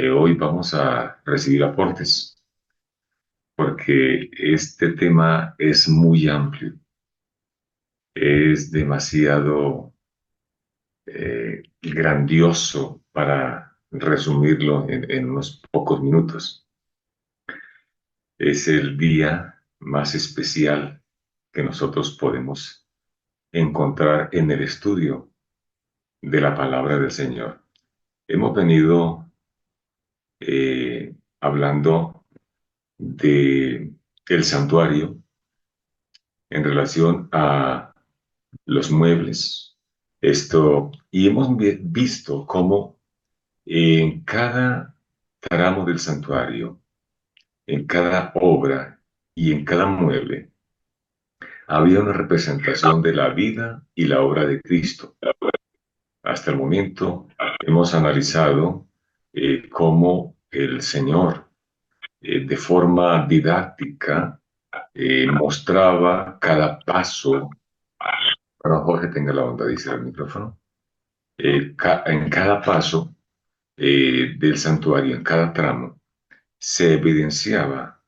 Hoy vamos a recibir aportes porque este tema es muy amplio, es demasiado grandioso para resumirlo en unos pocos minutos. Es el día más especial que nosotros podemos encontrar en el estudio de la palabra del Señor. Hemos venido hablando de el santuario en relación a los muebles. Y hemos visto cómo en cada tramo del santuario, en cada obra y en cada mueble, había una representación de la vida y la obra de Cristo. Hasta el momento hemos analizado cómo el Señor, de forma didáctica, mostraba cada paso. Bueno, Jorge, tenga la onda, dice el micrófono. En cada paso del santuario, en cada tramo, se evidenciaba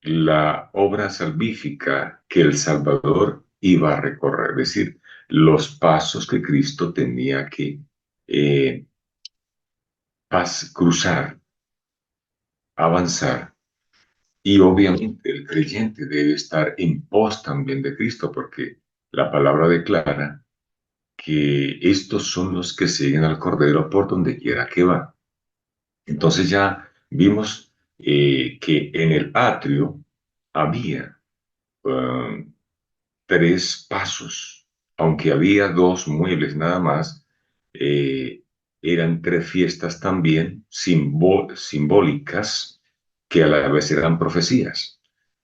la obra salvífica que el Salvador iba a recorrer, es decir, los pasos que Cristo tenía que eh, cruzar, avanzar. Y obviamente el creyente debe estar en pos también de Cristo, porque la palabra declara que estos son los que siguen al Cordero por donde quiera que va. Entonces ya vimos que en el atrio había um, tres pasos, aunque había dos muebles nada más, eh, eran tres fiestas también simbólicas que a la vez eran profecías.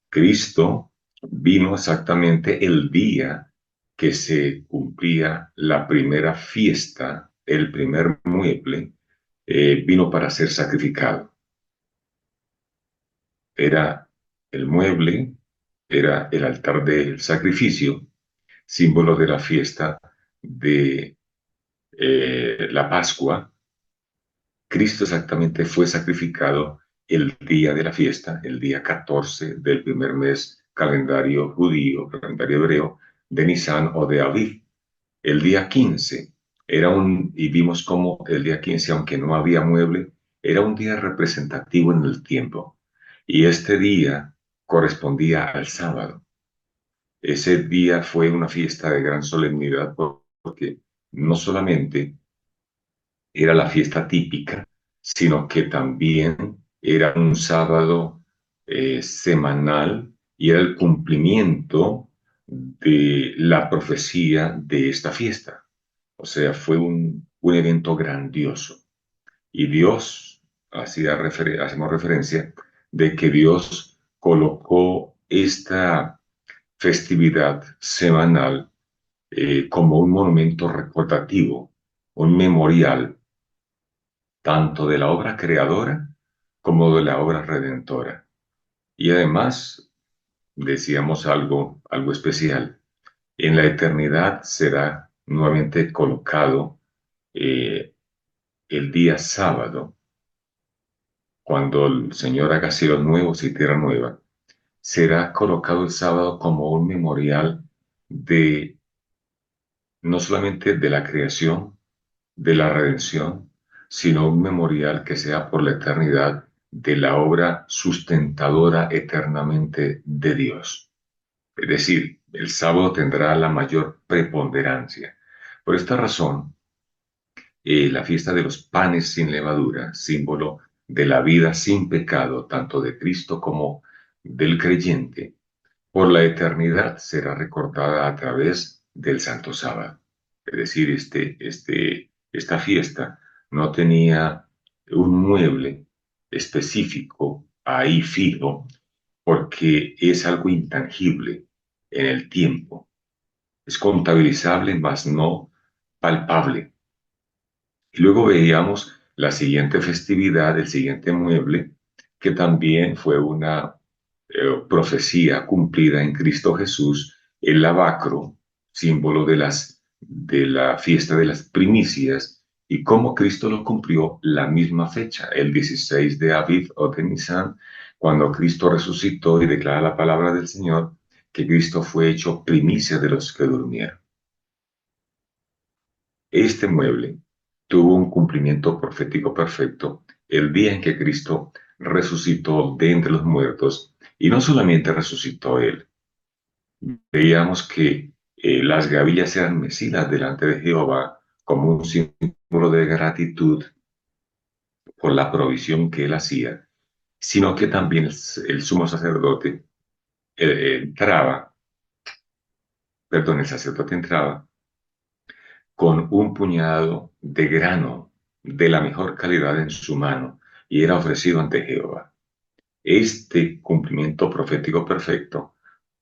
Cristo vino exactamente el día que se cumplía la primera fiesta, el primer mueble, vino para ser sacrificado. Era el mueble, era el altar del sacrificio, símbolo de la fiesta de la Pascua. Cristo exactamente fue sacrificado el día de la fiesta, el día 14 del primer mes, calendario judío, calendario hebreo, de Nisan o de Aviv. El día 15 y vimos cómo el día 15, aunque no había mueble, era un día representativo en el tiempo. Y este día correspondía al sábado. Ese día fue una fiesta de gran solemnidad porque no solamente era la fiesta típica, sino que también era un sábado semanal y era el cumplimiento de la profecía de esta fiesta. O sea, fue un evento grandioso. Y Dios, hacemos referencia de que Dios colocó esta festividad semanal como un monumento recordativo, un memorial tanto de la obra creadora como de la obra redentora. Y además, decíamos algo especial, en la eternidad será nuevamente colocado eh, el día sábado, cuando el Señor haga cielos nuevos y tierra nueva, será colocado el sábado como un memorial de no solamente de la creación, de la redención, sino un memorial que sea por la eternidad de la obra sustentadora eternamente de Dios. Es decir, el sábado tendrá la mayor preponderancia. Por esta razón, la fiesta de los panes sin levadura, símbolo de la vida sin pecado, tanto de Cristo como del creyente, por la eternidad será recordada a través del Santo Sábado. Es decir, esta fiesta no tenía un mueble específico ahí fijo, porque es algo intangible en el tiempo. Es contabilizable, mas no palpable. Y luego veíamos la siguiente festividad, el siguiente mueble, que también fue una profecía cumplida en Cristo Jesús, el lavacro, símbolo de la fiesta de las primicias, y cómo Cristo lo cumplió la misma fecha, el 16 de Aviv o de Nisan, cuando Cristo resucitó y declara la palabra del Señor, que Cristo fue hecho primicia de los que durmieron. Este mueble tuvo un cumplimiento profético perfecto el día en que Cristo resucitó de entre los muertos, y no solamente resucitó él. Veíamos que las gavillas eran mecidas delante de Jehová como un símbolo de gratitud por la provisión que él hacía, sino que también el sumo sacerdote entraba, perdón, el sacerdote entraba con un puñado de grano de la mejor calidad en su mano y era ofrecido ante Jehová. Este cumplimiento profético perfecto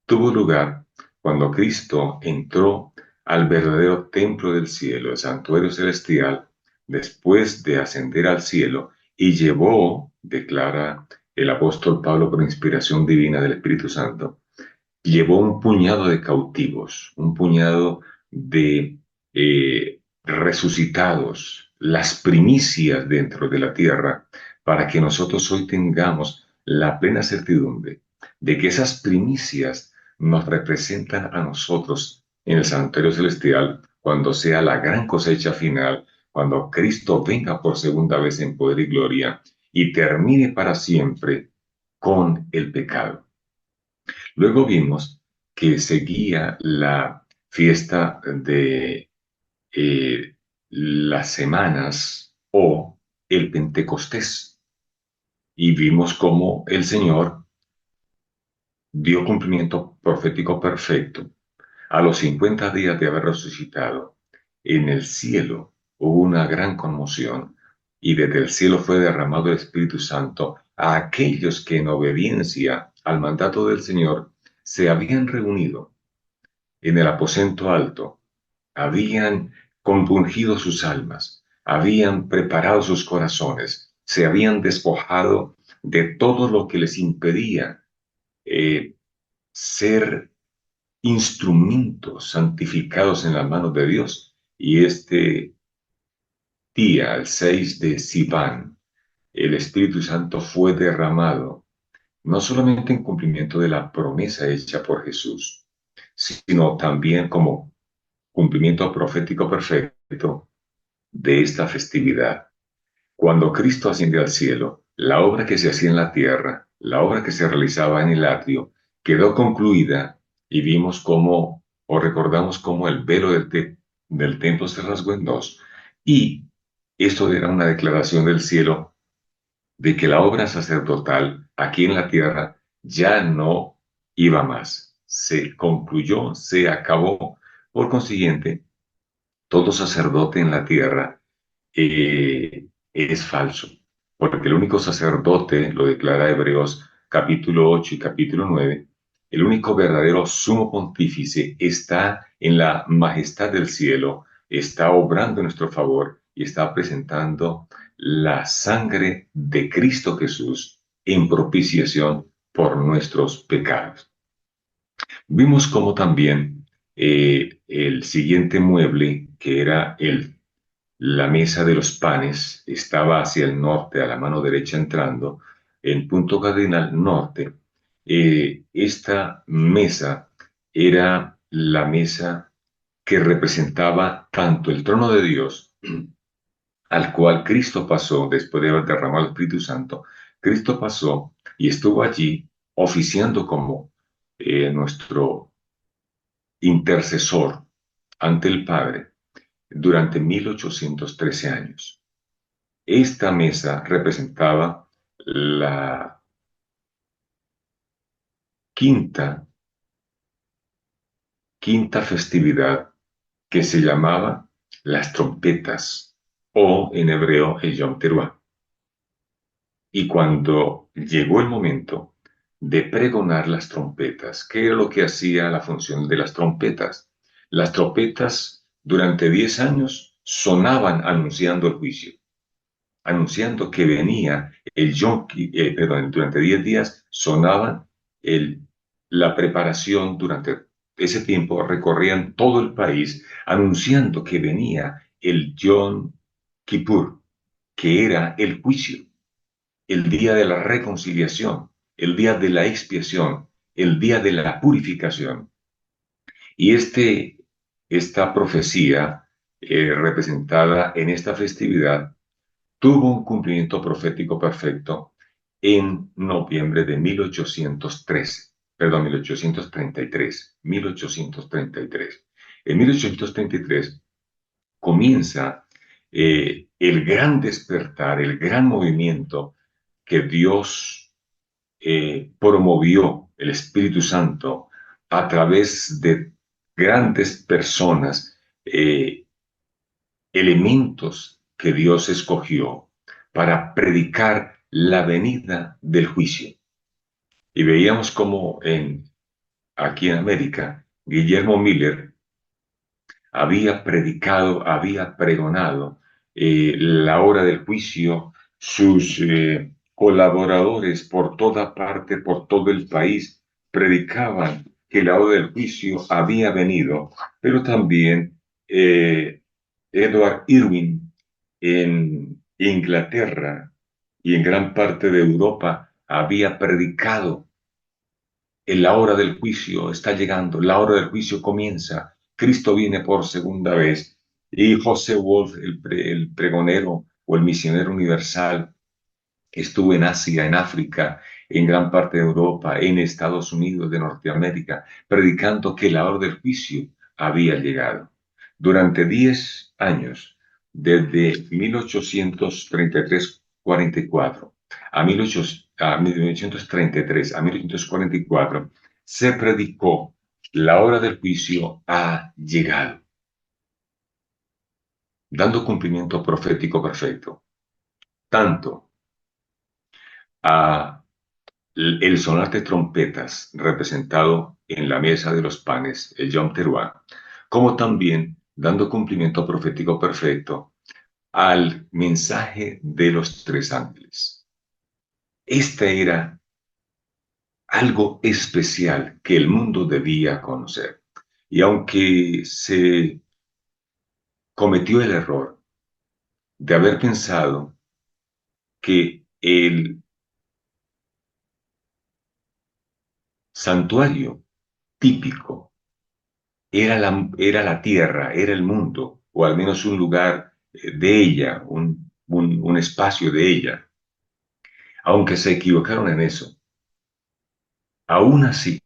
tuvo lugar cuando Cristo entró al verdadero templo del cielo, el santuario celestial, después de ascender al cielo y llevó, declara el apóstol Pablo por inspiración divina del Espíritu Santo, llevó un puñado de cautivos, un puñado de resucitados, las primicias dentro de la tierra, para que nosotros hoy tengamos la plena certidumbre de que esas primicias nos representan a nosotros en el santuario celestial cuando sea la gran cosecha final, cuando Cristo venga por segunda vez en poder y gloria y termine para siempre con el pecado. Luego vimos que seguía la fiesta de las semanas o el Pentecostés. Y vimos cómo el Señor dio cumplimiento profético perfecto a los 50 días de haber resucitado. En el cielo hubo una gran conmoción y desde el cielo fue derramado el Espíritu Santo a aquellos que en obediencia al mandato del Señor se habían reunido en el aposento alto, habían compungido sus almas, habían preparado sus corazones, se habían despojado de todo lo que les impedía eh, ser instrumentos santificados en las manos de Dios. Y este día, el 6 de Sivan, el Espíritu Santo fue derramado, no solamente en cumplimiento de la promesa hecha por Jesús, sino también como cumplimiento profético perfecto de esta festividad. Cuando Cristo ascendió al cielo, la obra que se hacía en la tierra, la obra que se realizaba en el atrio, quedó concluida y vimos cómo, o recordamos cómo el velo del templo se rasgó en dos. Y esto era una declaración del cielo de que la obra sacerdotal aquí en la tierra ya no iba más. Se concluyó, se acabó. Por consiguiente, todo sacerdote en la tierra es falso, porque el único sacerdote, lo declara Hebreos capítulo 8 y capítulo 9, el único verdadero sumo pontífice está en la majestad del cielo, está obrando en nuestro favor y está presentando la sangre de Cristo Jesús en propiciación por nuestros pecados. Vimos cómo también el siguiente mueble, que era la mesa de los panes, estaba hacia el norte, a la mano derecha entrando, en punto cardinal norte. Esta mesa era la mesa que representaba tanto el trono de Dios, al cual Cristo pasó después de haber derramado el Espíritu Santo. Cristo pasó y estuvo allí oficiando como nuestro intercesor ante el Padre durante 1813 años. Esta mesa representaba la quinta, quinta festividad que se llamaba las trompetas o en hebreo el Yom Teruah. Y cuando llegó el momento de pregonar las trompetas, ¿qué era lo que hacía la función de las trompetas? Las trompetas durante 10 años sonaban anunciando el juicio, anunciando que venía el Yom, perdón, durante 10 días sonaban la preparación durante ese tiempo, recorrían todo el país anunciando que venía el Yom Kippur, que era el juicio, el día de la reconciliación, el día de la expiación, el día de la purificación. Y esta profecía, representada en esta festividad, tuvo un cumplimiento profético perfecto en noviembre de 1813, perdón, 1833, 1833. En 1833 comienza el gran despertar, el gran movimiento que Dios promovió, el Espíritu Santo, a través de grandes personas, elementos que Dios escogió para predicar la venida del juicio. Y veíamos como aquí en América, Guillermo Miller había predicado, había pregonado la hora del juicio, sus colaboradores por toda parte, por todo el país, predicaban que la hora del juicio había venido, pero también Edward Irwin en Inglaterra y en gran parte de Europa había predicado en la hora del juicio está llegando, la hora del juicio comienza, Cristo viene por segunda vez. Y José Wolf, el pregonero o el misionero universal, estuvo en Asia, en África, en gran parte de Europa, en Estados Unidos de Norteamérica, predicando que la hora del juicio había llegado. Durante 10 años, desde 1833-44 a 1833 a 1844, se predicó la hora del juicio ha llegado, dando cumplimiento profético perfecto, tanto a el sonar de trompetas representado en la mesa de los panes, el Yom Teruah, como también dando cumplimiento profético perfecto al mensaje de los tres ángeles. Este era algo especial que el mundo debía conocer. Y aunque se cometió el error de haber pensado que el santuario típico era la tierra, era el mundo, o al menos un lugar de ella, un espacio de ella, aunque se equivocaron en eso, aún así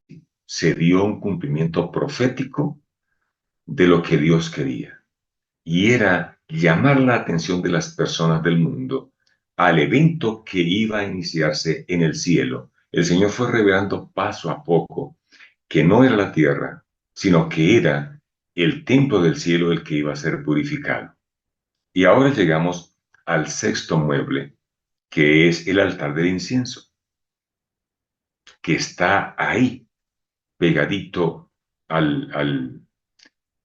se dio un cumplimiento profético de lo que Dios quería. Y era llamar la atención de las personas del mundo al evento que iba a iniciarse en el cielo. El Señor fue revelando paso a poco que no era la tierra, sino que era el templo del cielo el que iba a ser purificado. Y ahora llegamos al sexto mueble, que es el altar del incienso, que está ahí, pegadito al, al,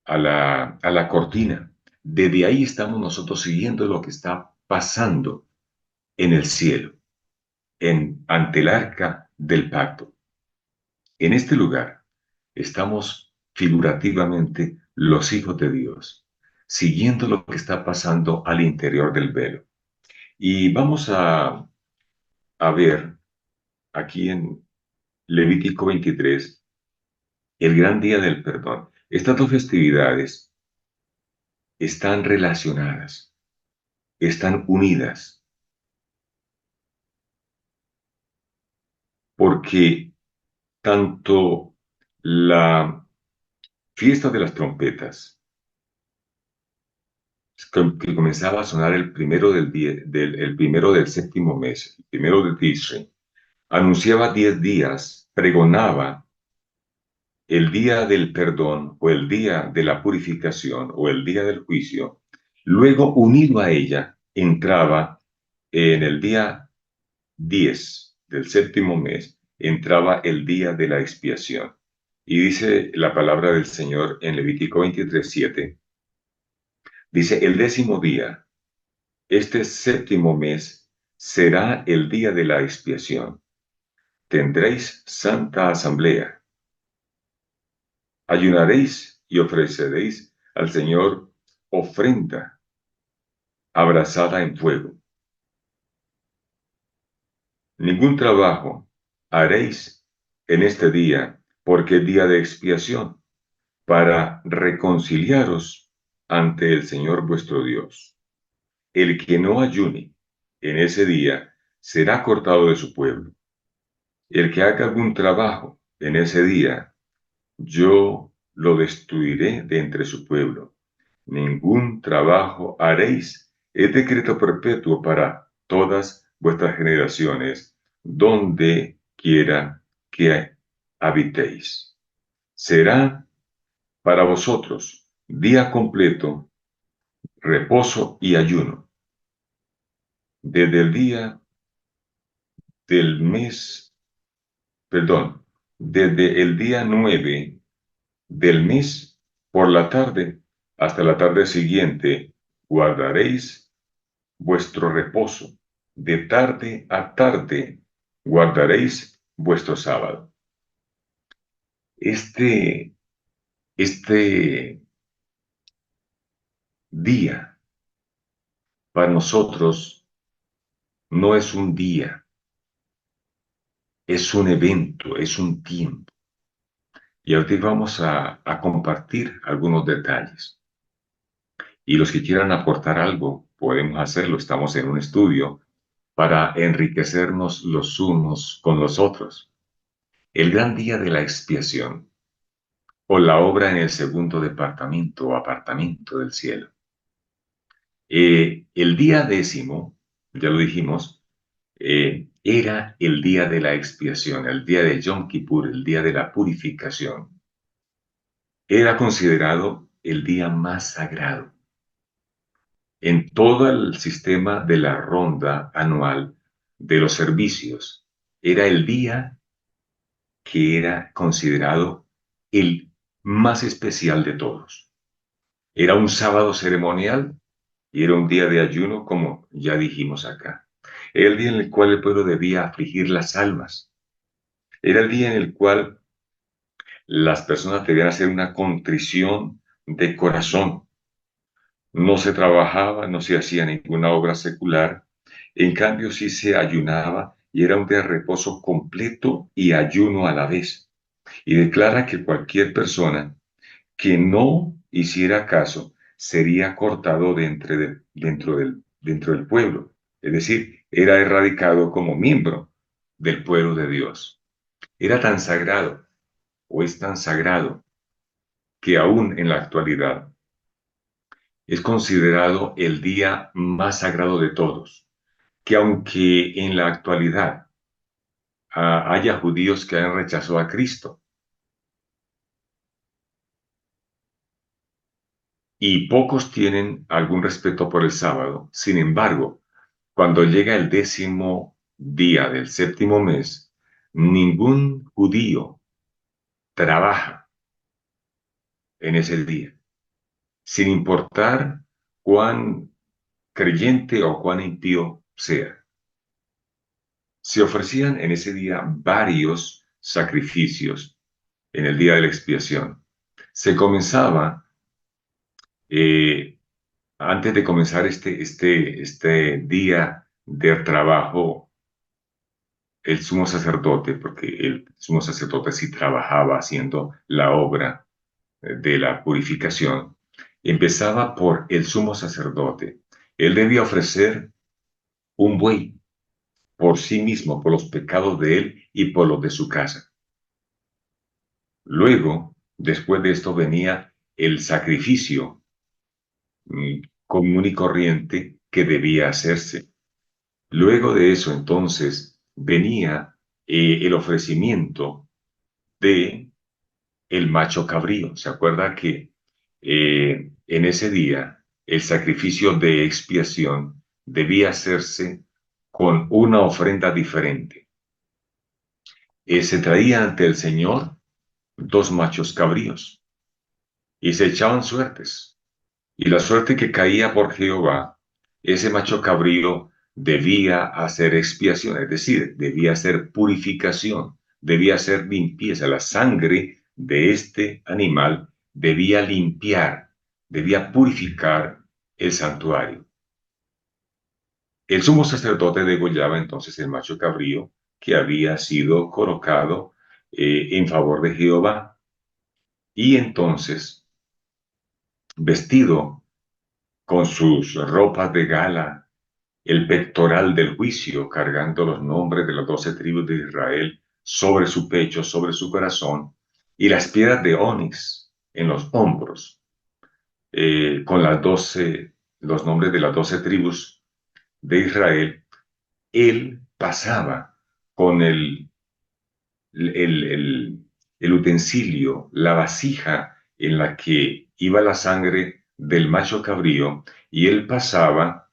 a la cortina. Desde ahí estamos nosotros siguiendo lo que está pasando en el cielo, ante el arca del pacto. En este lugar estamos figurativamente los hijos de Dios, siguiendo lo que está pasando al interior del velo. Y vamos a ver aquí en Levítico 23 el gran día del perdón. Estas dos festividades están relacionadas, están unidas, porque tanto la fiesta de las trompetas, que comenzaba a sonar el primero el primero del séptimo mes, el primero de Tishrei, anunciaba 10 días, pregonaba el día del perdón o el día de la purificación o el día del juicio. Luego, unido a ella, entraba en el día 10 del séptimo mes, entraba el día de la expiación. Y dice la palabra del Señor en Levítico 23:7, dice, el décimo día, este séptimo mes, será el día de la expiación. Tendréis santa asamblea. Ayunaréis y ofreceréis al Señor ofrenda abrasada en fuego. Ningún trabajo haréis en este día, porque es día de expiación, para reconciliaros ante el Señor vuestro Dios. El que no ayune en ese día será cortado de su pueblo. El que haga algún trabajo en ese día, yo lo destruiré de entre su pueblo. Ningún trabajo haréis. Es decreto perpetuo para todas vuestras generaciones, donde quiera que habitéis. Será para vosotros día completo, reposo y ayuno. Desde el día del mes, perdón, desde el día 9 del mes por la tarde hasta la tarde siguiente, guardaréis vuestro reposo. De tarde a tarde guardaréis vuestro sábado. Este día para nosotros no es un día, es un evento, es un tiempo. Y ahorita vamos a compartir algunos detalles. Y los que quieran aportar algo, podemos hacerlo. Estamos en un estudio para enriquecernos los unos con los otros. El gran día de la expiación, o la obra en el segundo departamento o apartamento del cielo. El día 10, ya lo dijimos, era el día de la expiación, el día de Yom Kippur, el día de la purificación. Era considerado el día más sagrado. En todo el sistema de la ronda anual de los servicios, era el día que era considerado el más especial de todos. Era un sábado ceremonial y era un día de ayuno, como ya dijimos acá. Era el día en el cual el pueblo debía afligir las almas. Era el día en el cual las personas debían hacer una contrición de corazón. No se trabajaba, no se hacía ninguna obra secular. En cambio, sí se ayunaba y era un día de reposo completo y ayuno a la vez. Y declara que cualquier persona que no hiciera caso sería cortado dentro del pueblo. Es decir, era erradicado como miembro del pueblo de Dios. Era tan sagrado o es tan sagrado que aún en la actualidad es considerado el día más sagrado de todos, que aunque en la actualidad haya judíos que han rechazado a Cristo y pocos tienen algún respeto por el sábado, sin embargo, cuando llega el 10º día del séptimo mes, ningún judío trabaja en ese día, sin importar cuán creyente o cuán impío sea. Se ofrecían en ese día varios sacrificios en el día de la expiación. Se comenzaba, eh, antes de comenzar este día de trabajo, el sumo sacerdote, porque el sumo sacerdote sí trabajaba haciendo la obra de la purificación, empezaba por el sumo sacerdote. Él debía ofrecer un buey por sí mismo, por los pecados de él y por los de su casa. Luego, después de esto, venía el sacrificio común y corriente que debía hacerse. Luego de eso, entonces, venía el ofrecimiento de el macho cabrío. ¿Se acuerda que en ese día el sacrificio de expiación debía hacerse con una ofrenda diferente? Se traía ante el Señor 2 machos cabríos y se echaban suertes. Y la suerte que caía por Jehová, ese macho cabrío debía hacer expiación, es decir, debía hacer purificación, debía hacer limpieza. La sangre de este animal debía limpiar, debía purificar el santuario. El sumo sacerdote degollaba entonces el macho cabrío que había sido colocado en favor de Jehová. Y entonces, vestido con sus ropas de gala, el pectoral del juicio, cargando los nombres de las 12 tribus de Israel sobre su pecho, sobre su corazón, y las piedras de onix en los hombros, con los nombres de las 12 tribus de Israel, él pasaba con el, el, el utensilio, la vasija en la que iba la sangre del macho cabrío, y él pasaba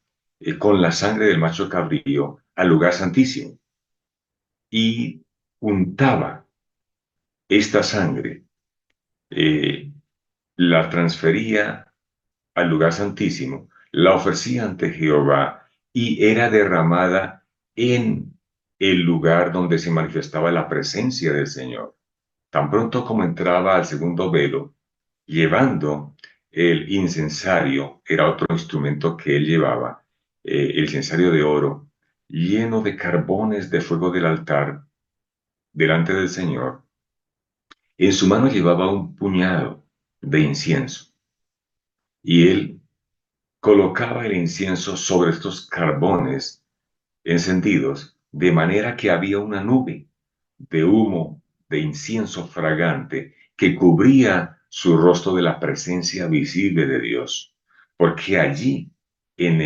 con la sangre del macho cabrío al lugar santísimo y untaba esta sangre, eh, la transfería al lugar santísimo, la ofrecía ante Jehová y era derramada en el lugar donde se manifestaba la presencia del Señor. Tan pronto como entraba al segundo velo, llevando el incensario, era otro instrumento que él llevaba, el incensario de oro, lleno de carbones de fuego del altar delante del Señor. En su mano llevaba un puñado de incienso y él colocaba el incienso sobre estos carbones encendidos, de manera que había una nube de humo, de incienso fragante, que cubría su rostro de la presencia visible de Dios. Porque allí, en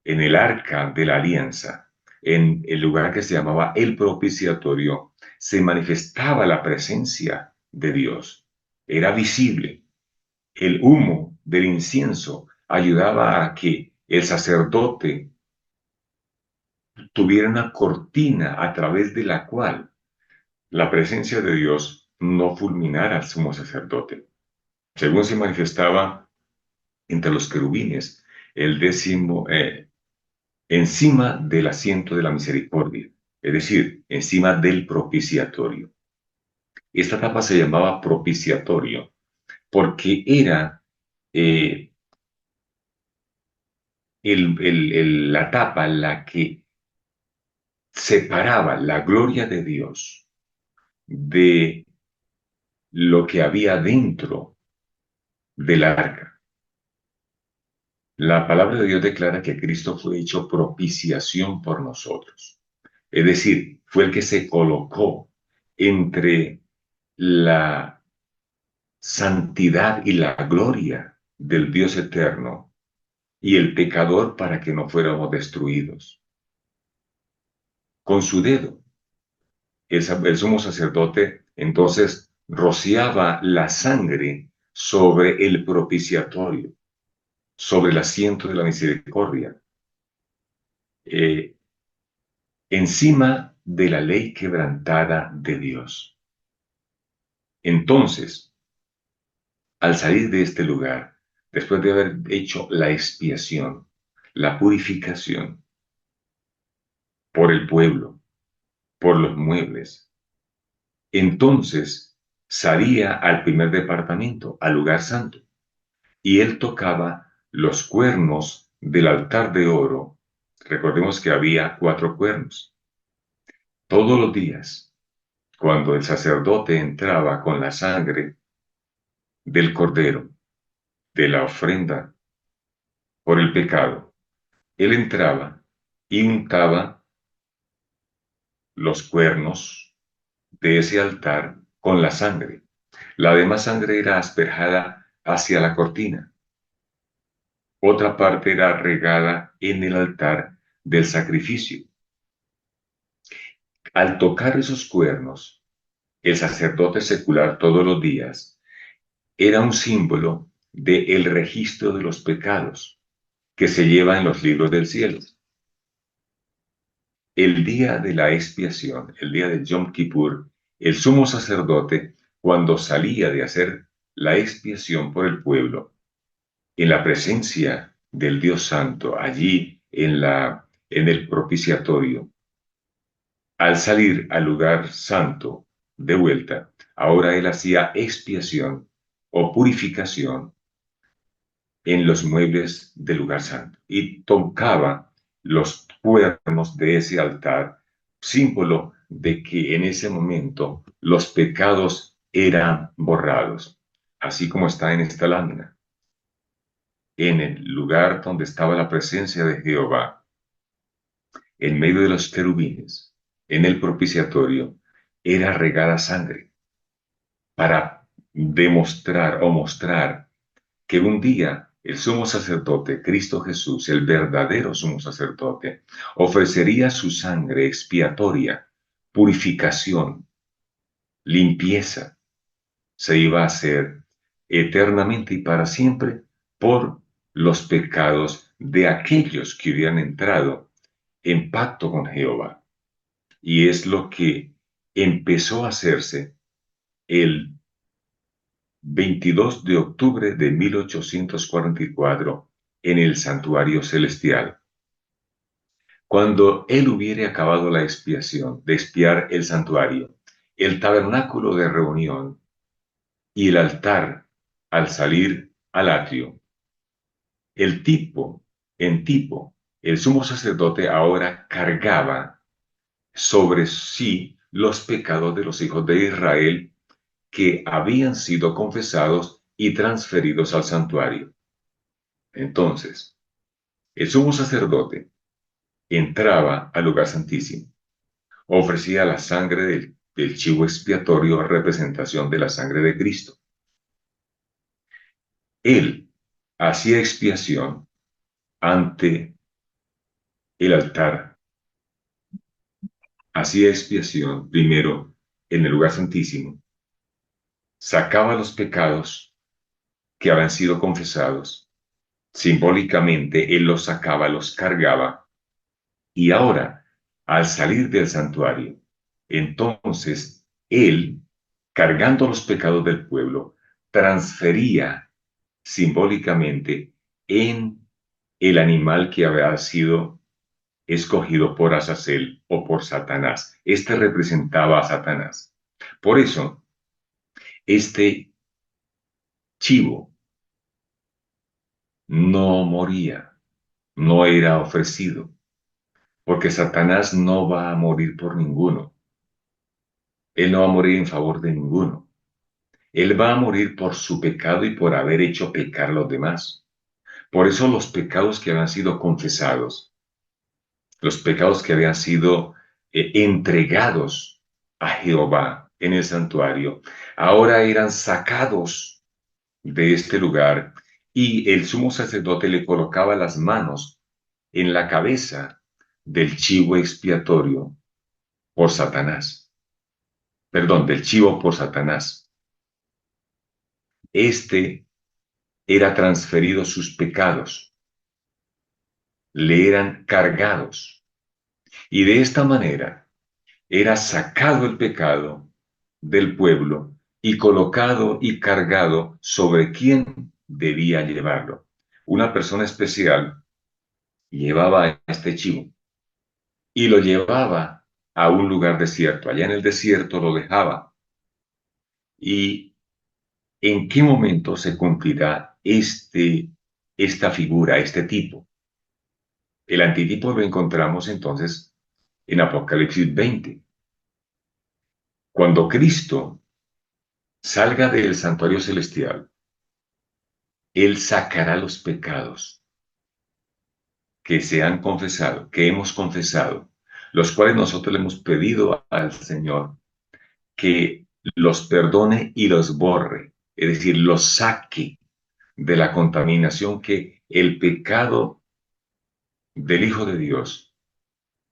en el arca de la alianza, en el lugar que se llamaba el propiciatorio, se manifestaba la presencia de Dios. Era visible. El humo del incienso ayudaba a que el sacerdote tuviera una cortina a través de la cual la presencia de Dios no fulminara al sumo sacerdote. Según se manifestaba entre los querubines, el décimo, encima del asiento de la misericordia, es decir, encima del propiciatorio. Esta etapa se llamaba propiciatorio porque era eh, la etapa en la que separaba la gloria de Dios de lo que había dentro del arca. La palabra de Dios declara que Cristo fue hecho propiciación por nosotros. Es decir, fue el que se colocó entre la santidad y la gloria del Dios eterno y el pecador para que no fuéramos destruidos. Con su dedo, el sumo sacerdote entonces rociaba la sangre sobre el propiciatorio, sobre el asiento de la misericordia, eh, encima de la ley quebrantada de Dios. Entonces, al salir de este lugar, después de haber hecho la expiación, la purificación por el pueblo, por los muebles, entonces salía al primer departamento, al lugar santo, y él tocaba los cuernos del altar de oro. Recordemos que había 4 cuernos. Todos los días, cuando el sacerdote entraba con la sangre del cordero, de la ofrenda por el pecado, él entraba y untaba los cuernos de ese altar con la sangre. La demás sangre era asperjada hacia la cortina. Otra parte era regada en el altar del sacrificio. Al tocar esos cuernos, el sacerdote secular todos los días era un símbolo del registro de los pecados que se lleva en los libros del cielo. El día de la expiación, el día de Yom Kippur, el sumo sacerdote, cuando salía de hacer la expiación por el pueblo, en la presencia del Dios Santo, allí en el propiciatorio, al salir al lugar santo de vuelta, ahora él hacía expiación o purificación en los muebles del lugar santo y tocaba los cuernos de ese altar, símbolo de que en ese momento los pecados eran borrados, así como está en esta lámina. En el lugar donde estaba la presencia de Jehová, en medio de los querubines, en el propiciatorio, era regada sangre para demostrar o mostrar que un día el sumo sacerdote, Cristo Jesús, el verdadero sumo sacerdote, ofrecería su sangre expiatoria, purificación, limpieza, se iba a hacer eternamente y para siempre por los pecados de aquellos que hubieran entrado en pacto con Jehová. Y es lo que empezó a hacerse el 22 de octubre de 1844 en el santuario celestial. Cuando él hubiere acabado la expiación, de expiar el santuario, el tabernáculo de reunión y el altar al salir al atrio, el sumo sacerdote ahora cargaba sobre sí los pecados de los hijos de Israel que habían sido confesados y transferidos al santuario. Entonces, el sumo sacerdote entraba al lugar santísimo, ofrecía la sangre del chivo expiatorio a representación de la sangre de Cristo. Él hacía expiación ante el altar, hacía expiación primero en el lugar santísimo, sacaba los pecados que habían sido confesados, simbólicamente él los sacaba, los cargaba, y ahora, al salir del santuario, entonces él, cargando los pecados del pueblo, transfería simbólicamente en el animal que había sido escogido por Azazel o por Satanás. Este representaba a Satanás. Por eso, este chivo no moría, no era ofrecido, porque Satanás no va a morir por ninguno. Él no va a morir en favor de ninguno. Él va a morir por su pecado y por haber hecho pecar a los demás. Por eso los pecados que habían sido confesados, los pecados que habían sido entregados a Jehová en el santuario, ahora eran sacados de este lugar y el sumo sacerdote le colocaba las manos en la cabeza del chivo expiatorio por Satanás. Perdón, del chivo por Satanás. Este era transferido sus pecados, le eran cargados y de esta manera era sacado el pecado del pueblo y colocado y cargado sobre quien debía llevarlo. Una persona especial llevaba a este chivo y lo llevaba a un lugar desierto. Allá en el desierto lo dejaba. ¿Y en qué momento se cumplirá esta figura, este tipo? El antitipo lo encontramos entonces en Apocalipsis 20. Cuando Cristo salga del santuario celestial, Él sacará los pecados que se han confesado, que hemos confesado, los cuales nosotros le hemos pedido al Señor que los perdone y los borre, es decir, los saque de la contaminación que el pecado del Hijo de Dios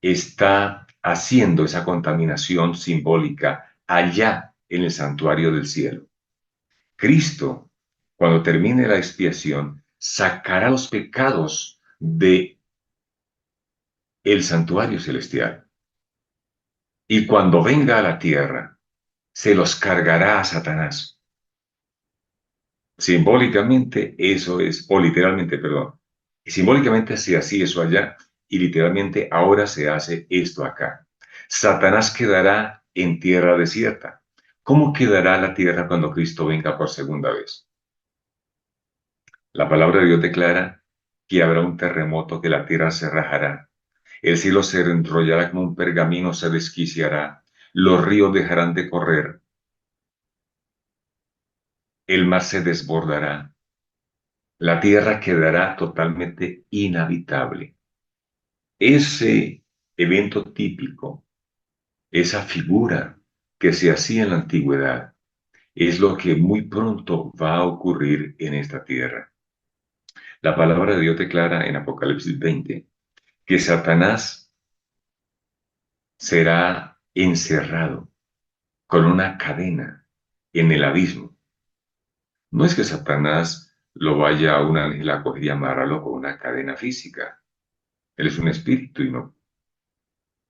está haciendo, esa contaminación simbólica allá en el santuario del cielo. Cristo, cuando termine la expiación, sacará los pecados de el santuario celestial. Y cuando venga a la tierra, se los cargará a Satanás. Simbólicamente eso es, o literalmente, perdón. Simbólicamente se hacía eso allá y literalmente ahora se hace esto acá. Satanás quedará en tierra desierta. ¿Cómo quedará la tierra cuando Cristo venga por segunda vez? La palabra de Dios declara que habrá un terremoto, que la tierra se rajará. El cielo se enrollará como un pergamino, se desquiciará, los ríos dejarán de correr, el mar se desbordará, la tierra quedará totalmente inhabitable. Ese evento típico, esa figura que se hacía en la antigüedad, es lo que muy pronto va a ocurrir en esta tierra. La palabra de Dios declara en Apocalipsis 20 que Satanás será encerrado con una cadena en el abismo. No es que Satanás lo vaya a un ángel a coger y amarrarlo con una cadena física. Él es un espíritu y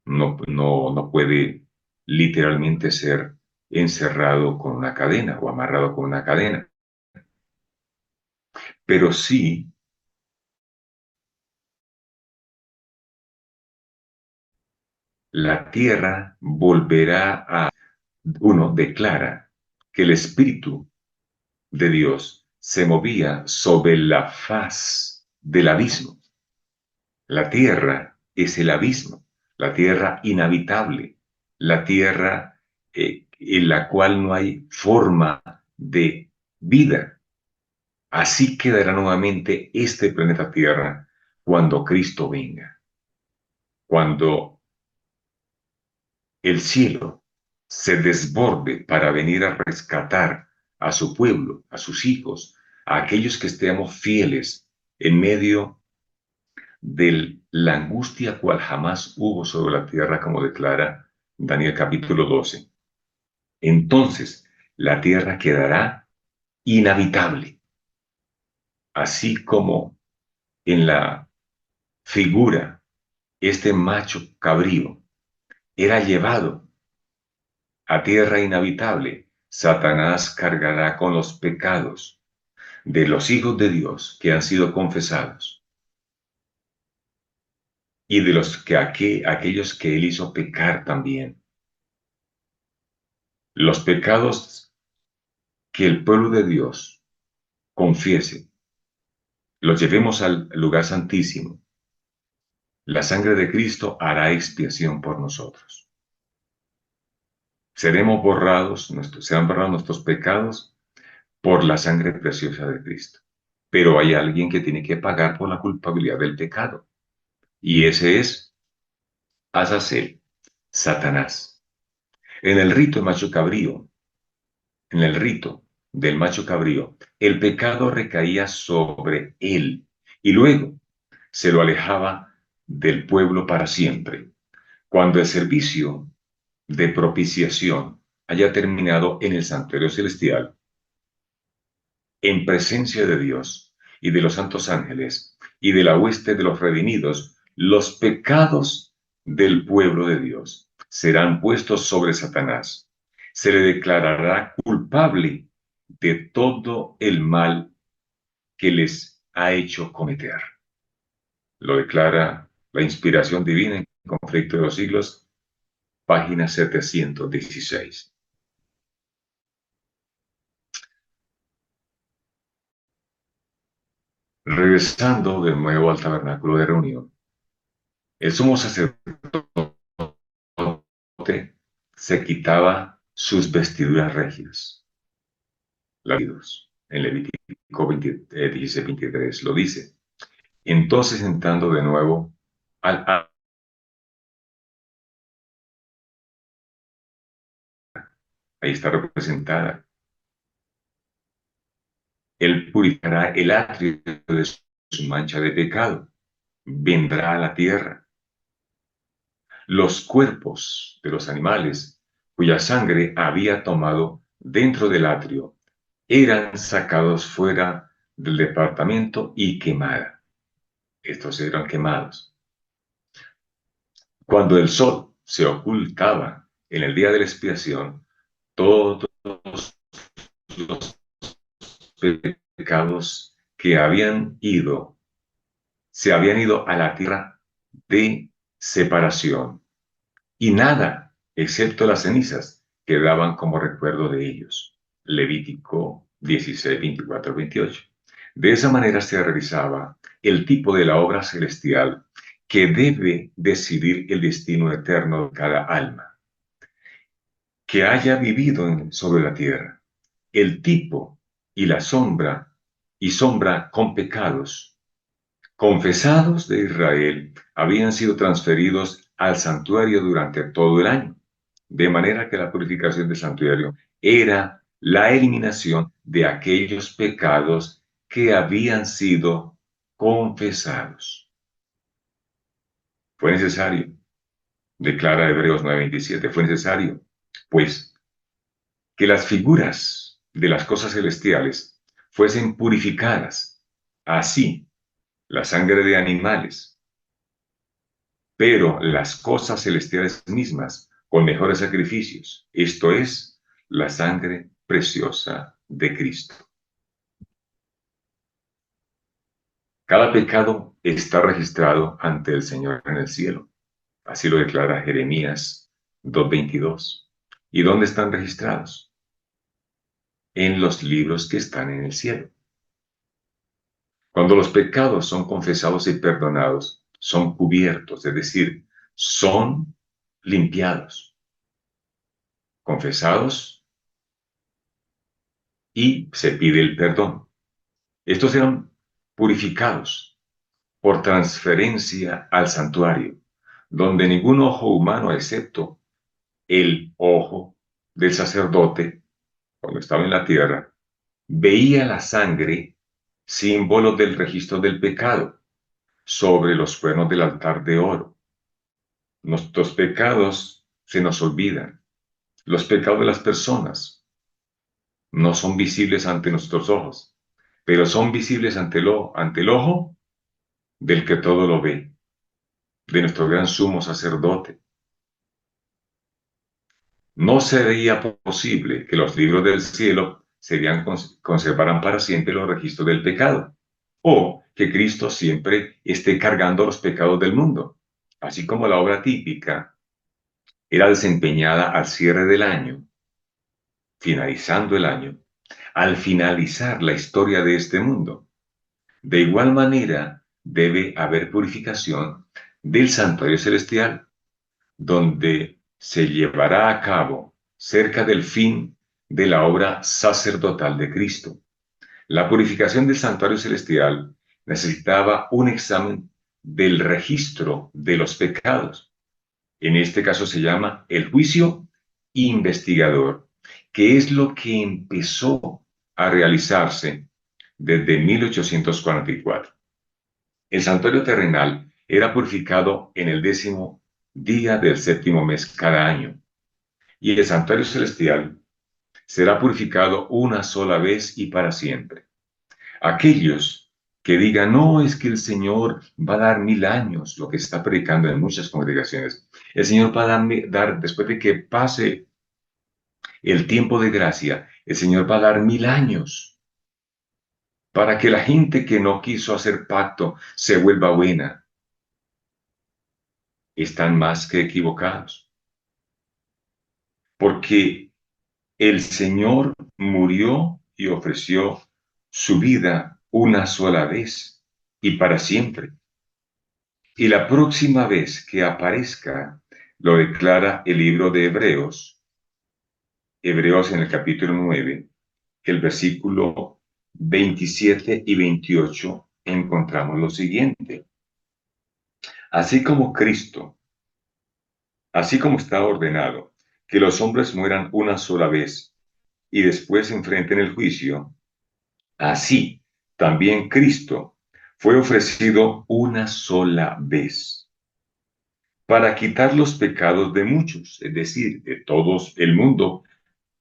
no puede literalmente ser encerrado con una cadena o amarrado con una cadena. Pero sí, la tierra volverá a... Uno declara que el espíritu de Dios se movía sobre la faz del abismo. La tierra es el abismo, la tierra inhabitable, la tierra en la cual no hay forma de vida. Así quedará nuevamente este planeta Tierra cuando Cristo venga, cuando el cielo se desborde para venir a rescatar a su pueblo, a sus hijos, a aquellos que estemos fieles en medio de la angustia cual jamás hubo sobre la tierra, como declara Daniel capítulo 12. Entonces la tierra quedará inhabitable, así como en la figura este macho cabrío era llevado a tierra inhabitable. Satanás cargará con los pecados de los hijos de Dios que han sido confesados y de los que aquellos que él hizo pecar también. Los pecados que el pueblo de Dios confiese, los llevemos al lugar santísimo. La sangre de Cristo hará expiación por nosotros. Serán borrados nuestros pecados por la sangre preciosa de Cristo. Pero hay alguien que tiene que pagar por la culpabilidad del pecado. Y ese es Azazel, Satanás. En el rito del macho cabrío, en el rito del macho cabrío, el pecado recaía sobre él y luego se lo alejaba del pueblo para siempre. Cuando el servicio de propiciación haya terminado en el santuario celestial, en presencia de Dios y de los santos ángeles y de la hueste de los redimidos, los pecados del pueblo de Dios serán puestos sobre Satanás. Se le declarará culpable de todo el mal que les ha hecho cometer. Lo declara la inspiración divina en Conflicto de los Siglos, página 716. Regresando de nuevo al tabernáculo de reunión, el sumo sacerdote se quitaba sus vestiduras regias. En Levítico 16:23 lo dice. Entonces, entrando de nuevo al... Ahí está representada. Él purificará el atrio de su mancha de pecado. Vendrá a la tierra. Los cuerpos de los animales cuya sangre había tomado dentro del atrio eran sacados fuera del departamento y quemada. Estos eran quemados. Cuando el sol se ocultaba en el día de la expiación, todos los pecados que se habían ido a la tierra de separación, y nada, excepto las cenizas, quedaban como recuerdo de ellos. Levítico 16, 24, 28. De esa manera se realizaba el tipo de la obra celestial que debe decidir el destino eterno de cada alma que haya vivido sobre la tierra. El tipo y sombra con pecados confesados de Israel habían sido transferidos al santuario durante todo el año, de manera que la purificación del santuario era la eliminación de aquellos pecados que habían sido confesados. Fue necesario, declara Hebreos 9:27, fue necesario, pues, que las figuras de las cosas celestiales fuesen purificadas, así la sangre de animales, pero las cosas celestiales mismas con mejores sacrificios, esto es, la sangre preciosa de Cristo. Cada pecado está registrado ante el Señor en el cielo. Así lo declara Jeremías 2:22. ¿Y dónde están registrados? En los libros que están en el cielo. Cuando los pecados son confesados y perdonados, son cubiertos, es decir, son limpiados, confesados y se pide el perdón. Estos eran purificados por transferencia al santuario, donde ningún ojo humano, excepto el ojo del sacerdote, cuando estaba en la tierra, veía la sangre, símbolo del registro del pecado, sobre los cuernos del altar de oro. Nuestros pecados se nos olvidan. Los pecados de las personas no son visibles ante nuestros ojos, pero son visibles ante el ojo del que todo lo ve, de nuestro gran sumo sacerdote. No sería posible que los libros del cielo conservaran para siempre los registros del pecado, o que Cristo siempre esté cargando los pecados del mundo, así como la obra típica era desempeñada al cierre del año, finalizando el año, al finalizar la historia de este mundo. De igual manera, debe haber purificación del santuario celestial, donde se llevará a cabo cerca del fin de la obra sacerdotal de Cristo. La purificación del santuario celestial necesitaba un examen del registro de los pecados. En este caso se llama el juicio investigador, que es lo que empezó a realizarse desde 1844. El santuario terrenal era purificado en el 10º día del 7º mes cada año, y el santuario celestial será purificado una sola vez y para siempre. Aquellos que digan, no, es que el Señor va a dar 1000 años, lo que se está predicando en muchas congregaciones. El Señor va a dar, después de que pase el tiempo de gracia, el Señor va a dar 1000 años para que la gente que no quiso hacer pacto se vuelva buena. Están más que equivocados. Porque el Señor murió y ofreció su vida una sola vez y para siempre. Y la próxima vez que aparezca, lo declara el libro de Hebreos, Hebreos en el capítulo 9, el versículo 27 y 28, encontramos lo siguiente. Así como Cristo, así como está ordenado que los hombres mueran una sola vez y después enfrenten el juicio, así también Cristo fue ofrecido una sola vez para quitar los pecados de muchos, es decir, de todos el mundo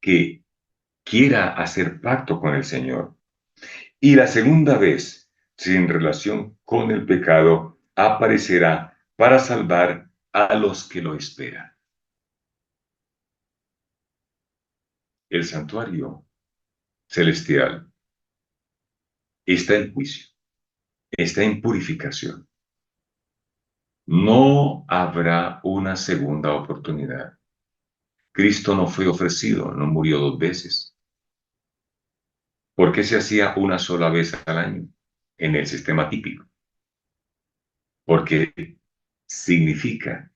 que quiera hacer pacto con el Señor. Y la segunda vez, sin relación con el pecado, aparecerá para salvar a los que lo esperan. El santuario celestial está en juicio, está en purificación. No habrá una segunda oportunidad. Cristo no fue ofrecido, no murió 2 veces. ¿Por qué se hacía una sola vez al año en el sistema típico? Porque significa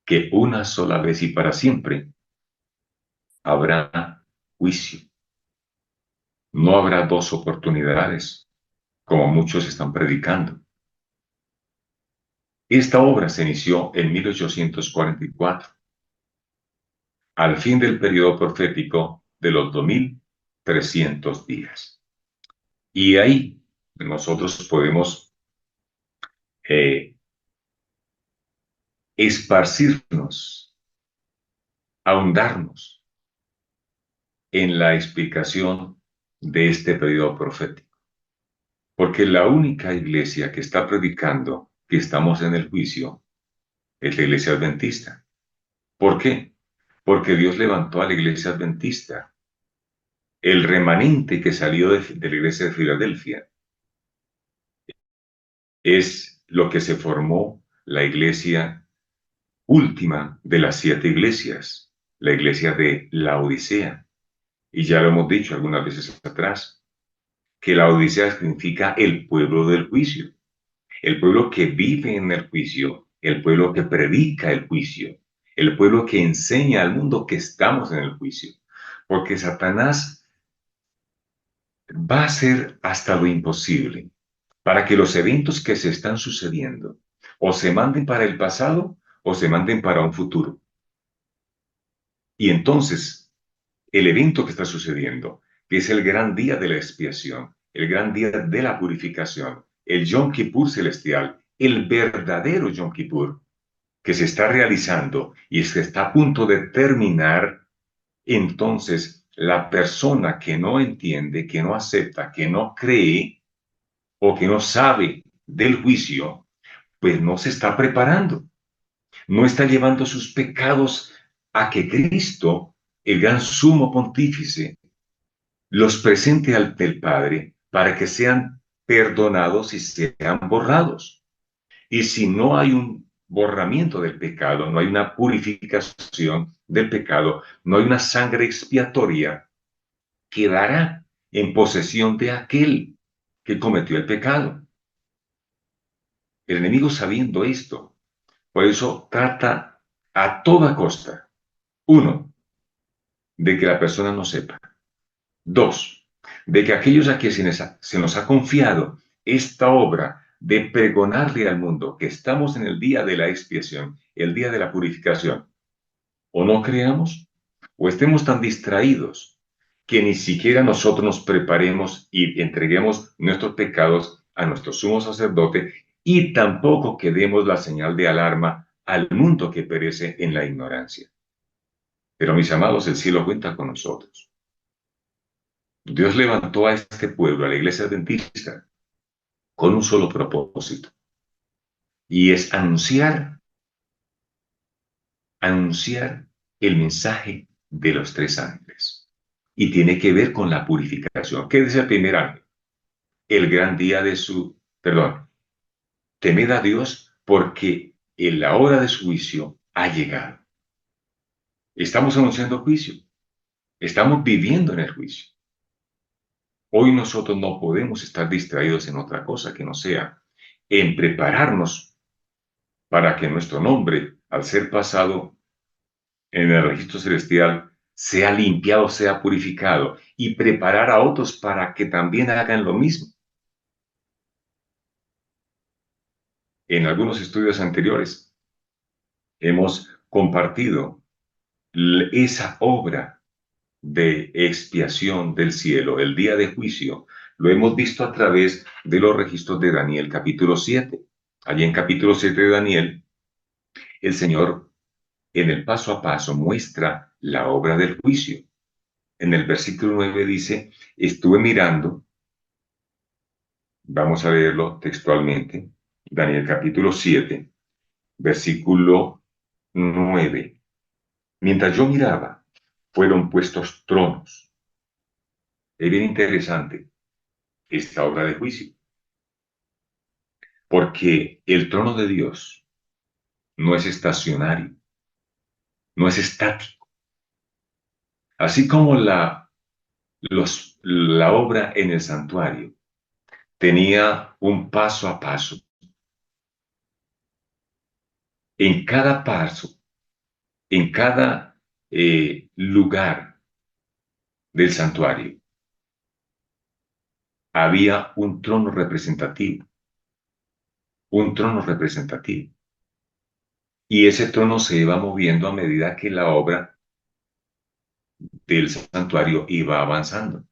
que una sola vez y para siempre habrá juicio. No habrá dos oportunidades, como muchos están predicando. Esta obra se inició en 1844, al fin del periodo profético de los 2300 días. Y ahí nosotros podemos eh, esparcirnos, ahondarnos en la explicación de este periodo profético. Porque la única iglesia que está predicando que estamos en el juicio es la iglesia adventista. ¿Por qué? Porque Dios levantó a la iglesia adventista, el remanente que salió de la iglesia de Filadelfia. Es lo que se formó la iglesia última de las 7 iglesias, la iglesia de la Odisea. Y ya lo hemos dicho algunas veces atrás, que la Odisea significa el pueblo del juicio, el pueblo que vive en el juicio, el pueblo que predica el juicio, el pueblo que enseña al mundo que estamos en el juicio. Porque Satanás va a hacer hasta lo imposible para que los eventos que se están sucediendo o se manden para el pasado o se manden para un futuro. Y entonces, el evento que está sucediendo, que es el gran día de la expiación, el gran día de la purificación, el Yom Kippur celestial, el verdadero Yom Kippur, que se está realizando y que está a punto de terminar, entonces la persona que no entiende, que no acepta, que no cree o que no sabe del juicio, pues no se está preparando, no está llevando sus pecados a que Cristo, el gran sumo pontífice, los presente ante el Padre para que sean perdonados y sean borrados. Y si no hay un borramiento del pecado, no hay una purificación del pecado, no hay una sangre expiatoria, quedará en posesión de aquel que cometió el pecado. El enemigo, sabiendo esto, por eso trata a toda costa, uno, de que la persona no sepa. Dos, de que aquellos a quienes se nos ha confiado esta obra de pregonarle al mundo que estamos en el día de la expiación, el día de la purificación, o no creamos, o estemos tan distraídos que ni siquiera nosotros nos preparemos y entreguemos nuestros pecados a nuestro sumo sacerdote y tampoco que demos la señal de alarma al mundo que perece en la ignorancia. Pero mis amados, el cielo cuenta con nosotros. Dios levantó a este pueblo, a la iglesia adventista, con un solo propósito, y es anunciar el mensaje de los 3 ángeles. Y tiene que ver con la purificación. ¿Qué dice el primer ángel? El gran día de perdón, temed a Dios porque en la hora de su juicio ha llegado. Estamos anunciando juicio, estamos viviendo en el juicio. Hoy nosotros no podemos estar distraídos en otra cosa que no sea en prepararnos para que nuestro nombre, al ser pasado en el registro celestial, sea limpiado, sea purificado y preparar a otros para que también hagan lo mismo. En algunos estudios anteriores hemos compartido esa obra de expiación del cielo, el día de juicio, lo hemos visto a través de los registros de Daniel capítulo 7. Allí en capítulo 7 de Daniel, el Señor en el paso a paso muestra la obra del juicio. En el versículo 9 dice, estuve mirando, vamos a leerlo textualmente, Daniel capítulo 7, versículo 9. Mientras yo miraba, fueron puestos tronos. Es bien interesante esta obra de juicio, porque el trono de Dios no es estacionario, no es estático. Así como la obra en el santuario tenía un paso a paso, En cada paso, en cada lugar del santuario, había un trono representativo. Y ese trono se iba moviendo a medida que la obra del santuario iba avanzando.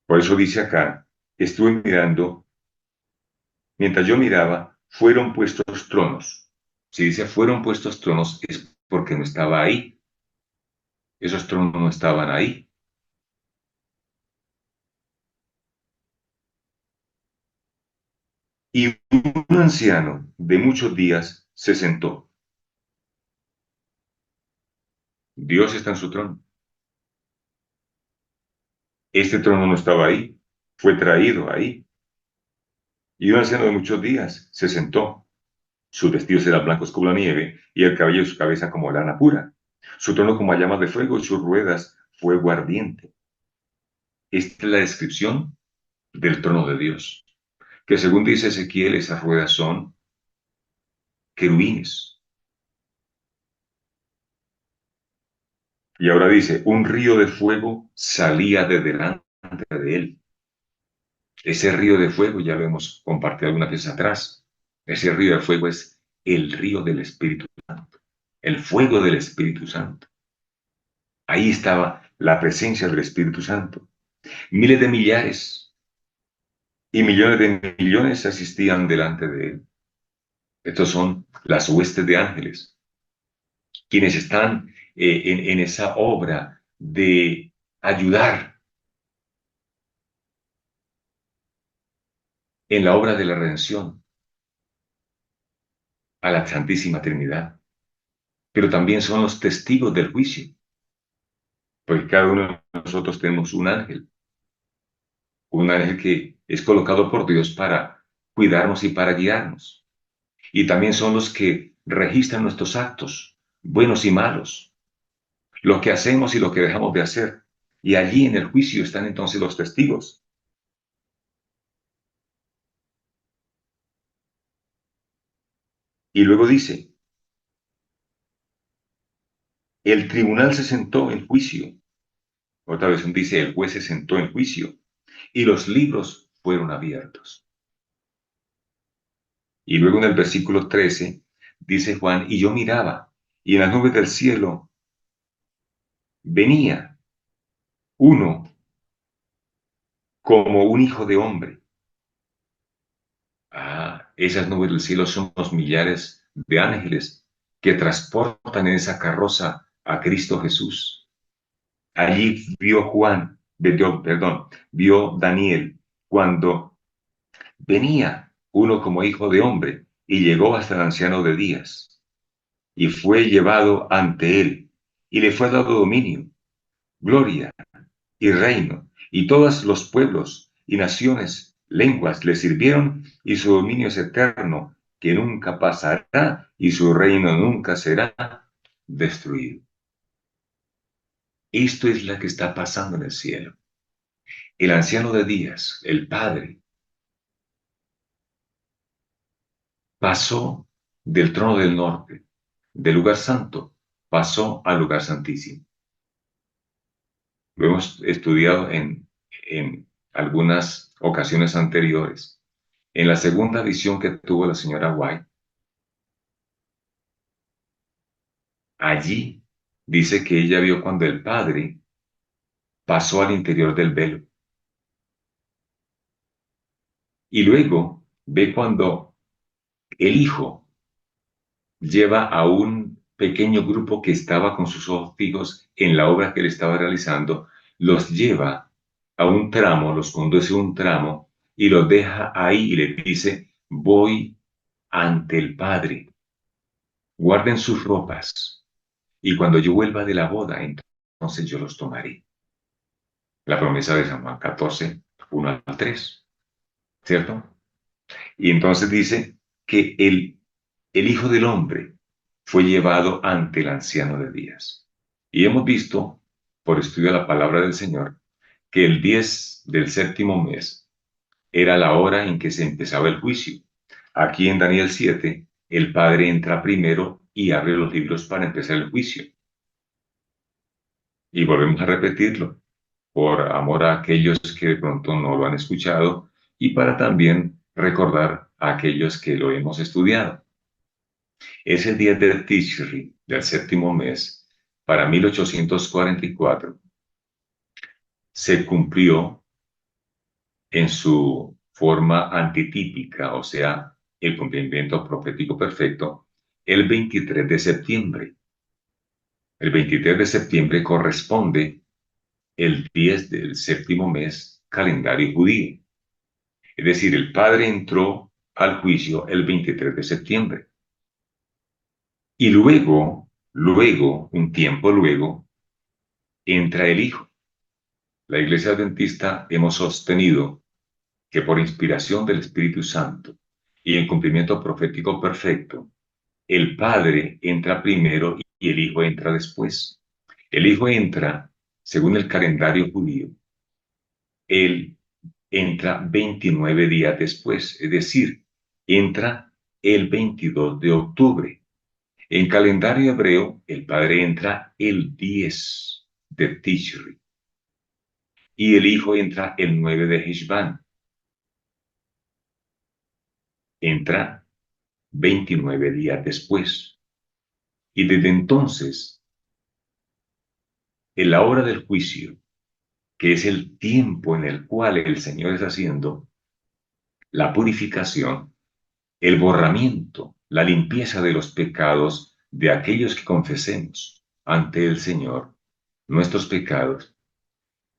Por eso dice acá, estuve mirando, mientras yo miraba, fueron puestos tronos. Si dice fueron puestos tronos es porque no estaba ahí. Esos tronos no estaban ahí. Y un anciano de muchos días se sentó. Dios está en su trono. Este trono no estaba ahí, fue traído ahí. Y un anciano de muchos días se sentó. Sus vestidos eran blancos como la nieve y el cabello de su cabeza como lana pura. Su trono como llamas de fuego y sus ruedas fuego ardiente. Esta es la descripción del trono de Dios, que según dice Ezequiel, esas ruedas son querubines. Y ahora dice, un río de fuego salía de delante de él. Ese río de fuego ya lo hemos compartido algunas veces atrás. Ese río de fuego es el río del Espíritu Santo, el fuego del Espíritu Santo. Ahí estaba la presencia del Espíritu Santo. Miles de millares y millones de millones asistían delante de él. Estos son las huestes de ángeles, quienes están en esa obra de ayudar en la obra de la redención a la Santísima Trinidad. Pero también son los testigos del juicio, porque cada uno de nosotros tenemos un ángel que es colocado por Dios para cuidarnos y para guiarnos. Y también son los que registran nuestros actos, buenos y malos, lo que hacemos y lo que dejamos de hacer. Y allí en el juicio están entonces los testigos. Y luego dice, el tribunal se sentó en juicio. Otra vez dice, el juez se sentó en juicio y los libros fueron abiertos. Y luego en el versículo 13 dice Juan, y yo miraba, y en las nubes del cielo venía uno como un hijo de hombre. Ah, esas nubes del cielo son los millares de ángeles que transportan en esa carroza a Cristo Jesús. Allí vio Juan, vio Daniel cuando venía uno como hijo de hombre y llegó hasta el anciano de días y fue llevado ante él y le fue dado dominio, gloria y reino, y todos los pueblos y naciones, lenguas le sirvieron, y su dominio es eterno, que nunca pasará, y su reino nunca será destruido. Esto es lo que está pasando en el cielo. El anciano de días, el Padre, pasó del trono del norte, del lugar santo, pasó al lugar santísimo. Lo hemos estudiado en algunas ocasiones anteriores. En la segunda visión que tuvo la señora White, allí dice que ella vio cuando el Padre pasó al interior del velo. Y luego ve cuando el Hijo lleva a un pequeño grupo que estaba con sus ojos fijos en la obra que él estaba realizando, los lleva a un tramo, los conduce a un tramo y los deja ahí y le dice, voy ante el Padre, guarden sus ropas y cuando yo vuelva de la boda, entonces yo los tomaré. La promesa de San Juan 14, 1 al 3, ¿cierto? Y entonces dice que el Hijo del Hombre fue llevado ante el anciano de días. Y hemos visto, por estudio de la palabra del Señor, que el 10 del séptimo mes era la hora en que se empezaba el juicio. Aquí en Daniel 7, el Padre entra primero y abre los libros para empezar el juicio. Y volvemos a repetirlo, por amor a aquellos que de pronto no lo han escuchado y para también recordar a aquellos que lo hemos estudiado. Ese día de Tishri, del séptimo mes, para 1844, se cumplió en su forma antitípica, o sea, el cumplimiento profético perfecto, el 23 de septiembre. El 23 de septiembre corresponde el 10 del séptimo mes calendario judío. Es decir, el Padre entró al juicio el 23 de septiembre. Y luego, un tiempo luego, entra el Hijo. La Iglesia Adventista hemos sostenido que por inspiración del Espíritu Santo y en cumplimiento profético perfecto, el Padre entra primero y el Hijo entra después. El Hijo entra, según el calendario judío, él entra 29 días después, es decir, entra el 22 de octubre. En calendario hebreo, el Padre entra el 10 de Tishri y el Hijo entra el 9 de Heshvan. Entra 29 días después. Y desde entonces, en la hora del juicio, que es el tiempo en el cual el Señor está haciendo la purificación, el borramiento, la limpieza de los pecados de aquellos que confesemos ante el Señor nuestros pecados,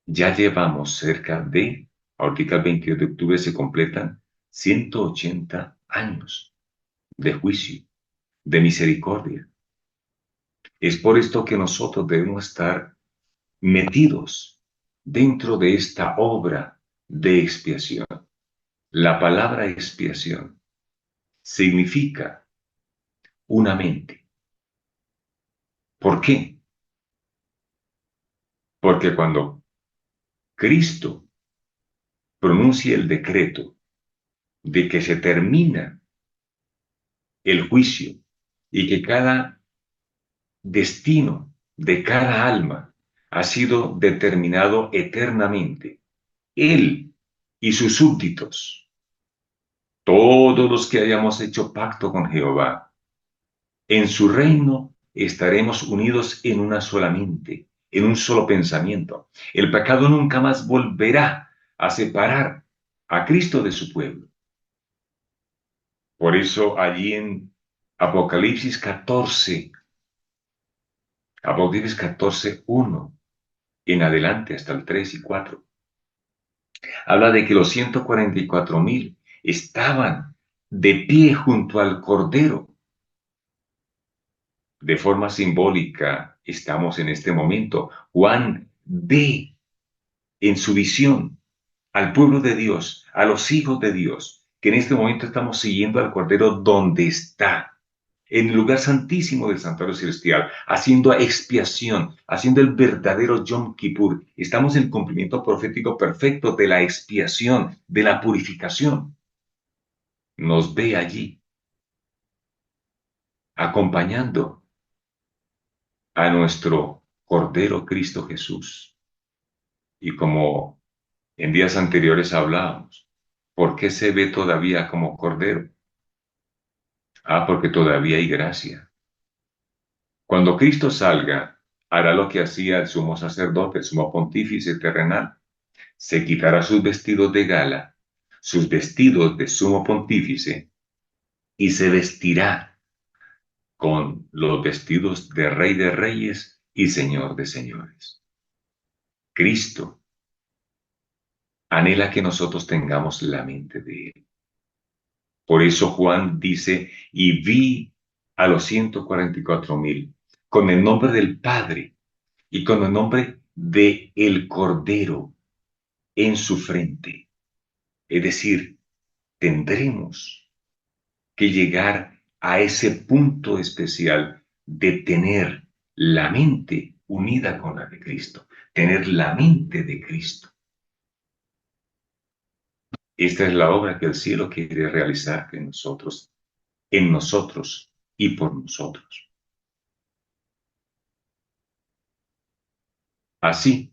ya llevamos cerca de, ahorita el 22 de octubre se completan 180 años de juicio, de misericordia. Es por esto que nosotros debemos estar metidos dentro de esta obra de expiación. La palabra expiación significa una mente. ¿Por qué? Porque cuando Cristo pronuncia el decreto de que se termina el juicio y que cada destino de cada alma ha sido determinado eternamente, Él y sus súbditos, todos los que hayamos hecho pacto con Jehová, en su reino estaremos unidos en una sola mente, en un solo pensamiento. El pecado nunca más volverá a separar a Cristo de su pueblo. Por eso allí en Apocalipsis 14, Apocalipsis 14, 1, en adelante hasta el 3 y 4, habla de que los 144,000 estaban de pie junto al Cordero. De forma simbólica, estamos en este momento. Juan ve en su visión al pueblo de Dios, a los hijos de Dios, que en este momento estamos siguiendo al Cordero donde está, en el lugar santísimo del santuario celestial, haciendo expiación, haciendo el verdadero Yom Kippur. Estamos en el cumplimiento profético perfecto de la expiación, de la purificación. Nos ve allí, acompañando a nuestro Cordero Cristo Jesús. Y como en días anteriores hablábamos, ¿por qué se ve todavía como Cordero? Ah, porque todavía hay gracia. Cuando Cristo salga, hará lo que hacía el sumo sacerdote, el sumo pontífice terrenal. Se quitará sus vestidos de gala, sus vestidos de sumo pontífice, y se vestirá con los vestidos de Rey de Reyes y Señor de Señores. Cristo anhela que nosotros tengamos la mente de Él. Por eso Juan dice, y vi a los 144,000 con el nombre del Padre y con el nombre de el Cordero en su frente. Es decir, tendremos que llegar a ese punto especial de tener la mente unida con la de Cristo, tener la mente de Cristo. Esta es la obra que el cielo quiere realizar en nosotros y por nosotros. Así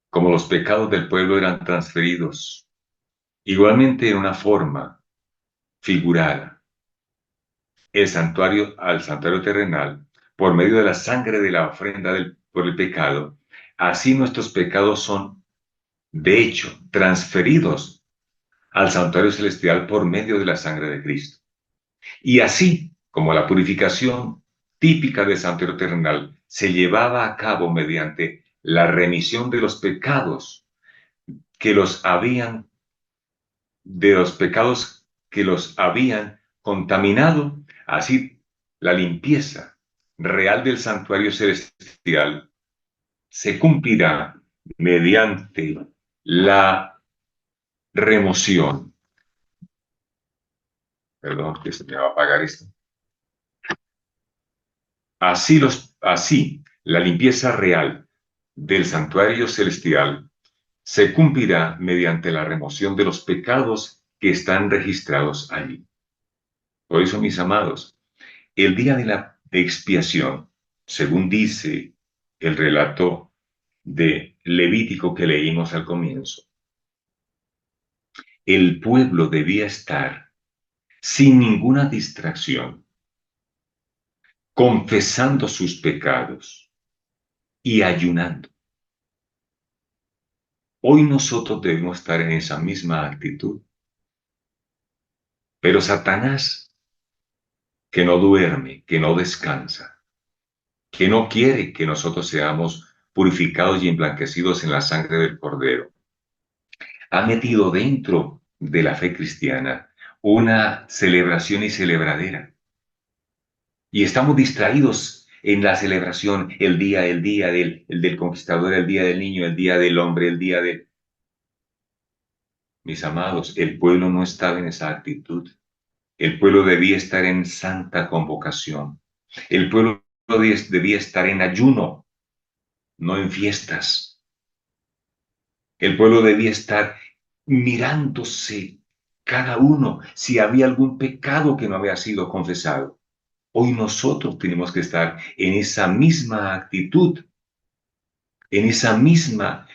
como los pecados del pueblo eran transferidos, igualmente en una forma figurada, al santuario terrenal, por medio de la sangre de la ofrenda por el pecado, así nuestros pecados son, de hecho, transferidos al santuario celestial por medio de la sangre de Cristo. Y así como la purificación típica del santuario terrenal se llevaba a cabo mediante la remisión de los pecados que los habían, de los pecados que los habían contaminado, así la limpieza real del santuario celestial se cumplirá mediante la remoción. Perdón, que se me va a apagar esto. Así, la limpieza real del santuario celestial se cumplirá mediante la remoción de los pecados que están registrados allí. Por eso, mis amados, el día de la expiación, según dice el relato de Levítico que leímos al comienzo, el pueblo debía estar sin ninguna distracción, confesando sus pecados y ayunando. Hoy nosotros debemos estar en esa misma actitud. Pero Satanás, que no duerme, que no descansa, que no quiere que nosotros seamos purificados y emblanquecidos en la sangre del Cordero, ha metido dentro de la fe cristiana una celebración y celebradera. Y estamos distraídos en la celebración, el día del conquistador, el día del niño, el día del hombre, el día de... Mis amados, el pueblo no estaba en esa actitud. El pueblo debía estar en santa convocación. El pueblo debía estar en ayuno, no en fiestas. El pueblo debía estar mirándose cada uno si había algún pecado que no había sido confesado. Hoy nosotros tenemos que estar en esa misma actitud, en esa misma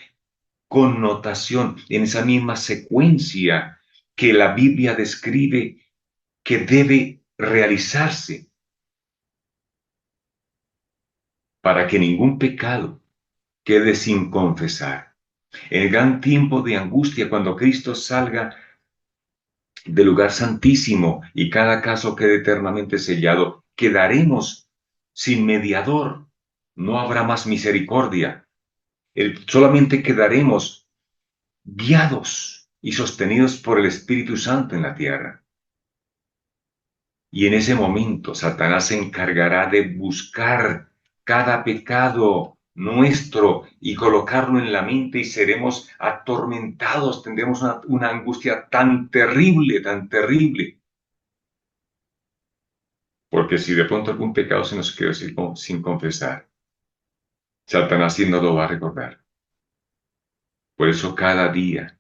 connotación, en esa misma secuencia que la Biblia describe que debe realizarse para que ningún pecado quede sin confesar. En el gran tiempo de angustia, cuando Cristo salga del lugar santísimo y cada caso quede eternamente sellado, quedaremos sin mediador. No habrá más misericordia. Solamente quedaremos guiados y sostenidos por el Espíritu Santo en la tierra. Y en ese momento Satanás se encargará de buscar cada pecado nuestro y colocarlo en la mente y seremos atormentados, tendremos una angustia tan terrible, porque si de pronto algún pecado se nos quedó sin confesar, Satanás sí no lo va a recordar. Por eso cada día,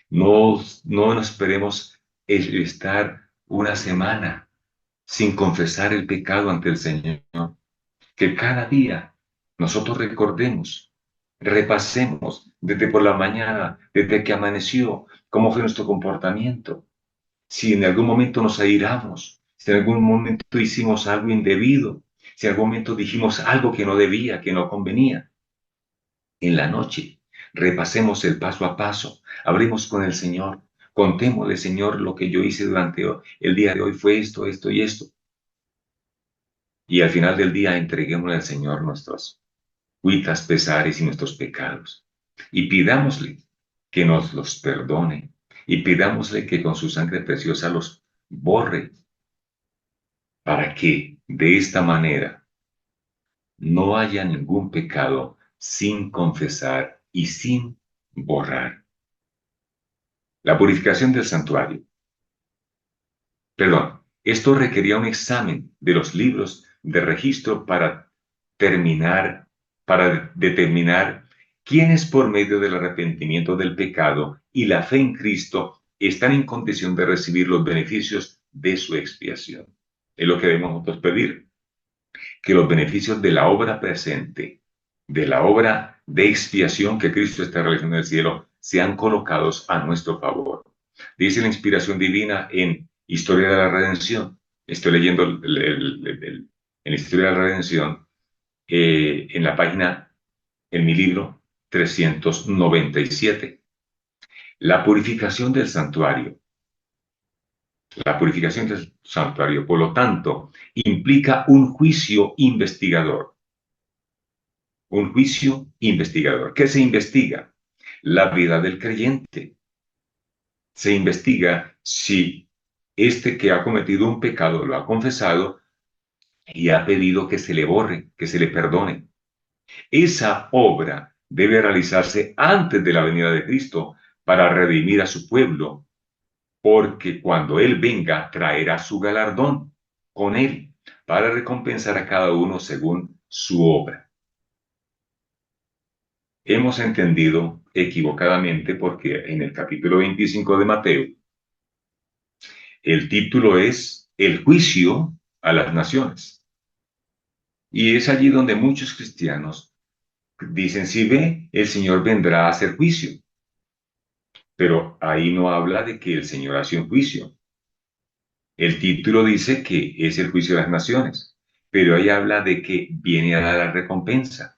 no nos esperemos estar una semana sin confesar el pecado ante el Señor. Que cada día nosotros recordemos, repasemos desde por la mañana, desde que amaneció, cómo fue nuestro comportamiento. Si en algún momento nos airamos, si en algún momento hicimos algo indebido, si en algún momento dijimos algo que no debía, que no convenía. En la noche, repasemos el paso a paso, hablemos con el Señor, contémosle, Señor, lo que yo hice durante el día de hoy fue esto, esto y esto. Y al final del día entreguémosle al Señor nuestros cuitas, pesares y nuestros pecados. Y pidámosle que nos los perdone. Y pidámosle que con su sangre preciosa los borre. Para que de esta manera no haya ningún pecado sin confesar y sin borrar. La purificación del santuario. Perdón, esto requería un examen de los libros de registro para determinar quiénes por medio del arrepentimiento del pecado y la fe en Cristo están en condición de recibir los beneficios de su expiación. Es lo que debemos nosotros pedir, que los beneficios de la obra presente, de la obra de expiación que Cristo está realizando en el cielo, sean colocados a nuestro favor. Dice la inspiración divina en Historia de la Redención. Estoy leyendo en la Historia de la Redención, en la página, en mi libro 397. La purificación del santuario. La purificación del santuario, por lo tanto, implica un juicio investigador. Un juicio investigador. ¿Qué se investiga? La vida del creyente. Se investiga si este que ha cometido un pecado lo ha confesado y ha pedido que se le borre, que se le perdone. Esa obra debe realizarse antes de la venida de Cristo para redimir a su pueblo, porque cuando Él venga traerá su galardón con Él para recompensar a cada uno según su obra. Hemos entendido equivocadamente porque en el capítulo 25 de Mateo, el título es El juicio a las naciones. Y es allí donde muchos cristianos dicen, si ve, el Señor vendrá a hacer juicio. Pero ahí no habla de que el Señor hace un juicio. El título dice que es el juicio de las naciones, pero ahí habla de que viene a dar la recompensa.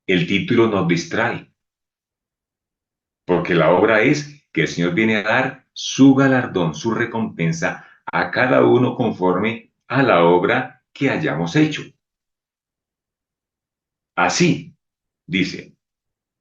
El título nos distrae, porque la obra es que el Señor viene a dar su galardón, su recompensa a cada uno conforme a la obra que hayamos hecho. Así, dice,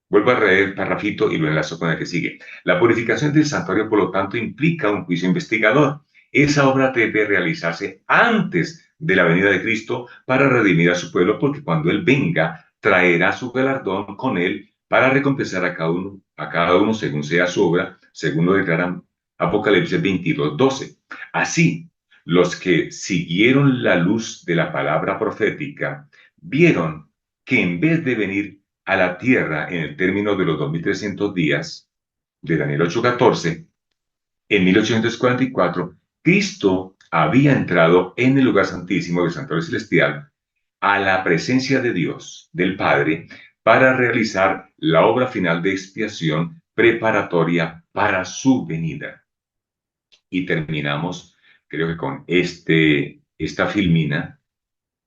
vuelvo a leer el parrafito y lo enlazo con el que sigue. La purificación del santuario, por lo tanto, implica un juicio investigador. Esa obra debe realizarse antes de la venida de Cristo para redimir a su pueblo, porque cuando Él venga, traerá su galardón con Él para recompensar a cada uno según sea su obra, según lo declara Apocalipsis 22:12. Así, los que siguieron la luz de la palabra profética vieron que en vez de venir a la tierra en el término de los 2300 días de Daniel 8:14, en 1844, Cristo había entrado en el lugar santísimo del santuario celestial a la presencia de Dios, del Padre, para realizar la obra final de expiación preparatoria para su venida. Y terminamos, creo que con esta filmina,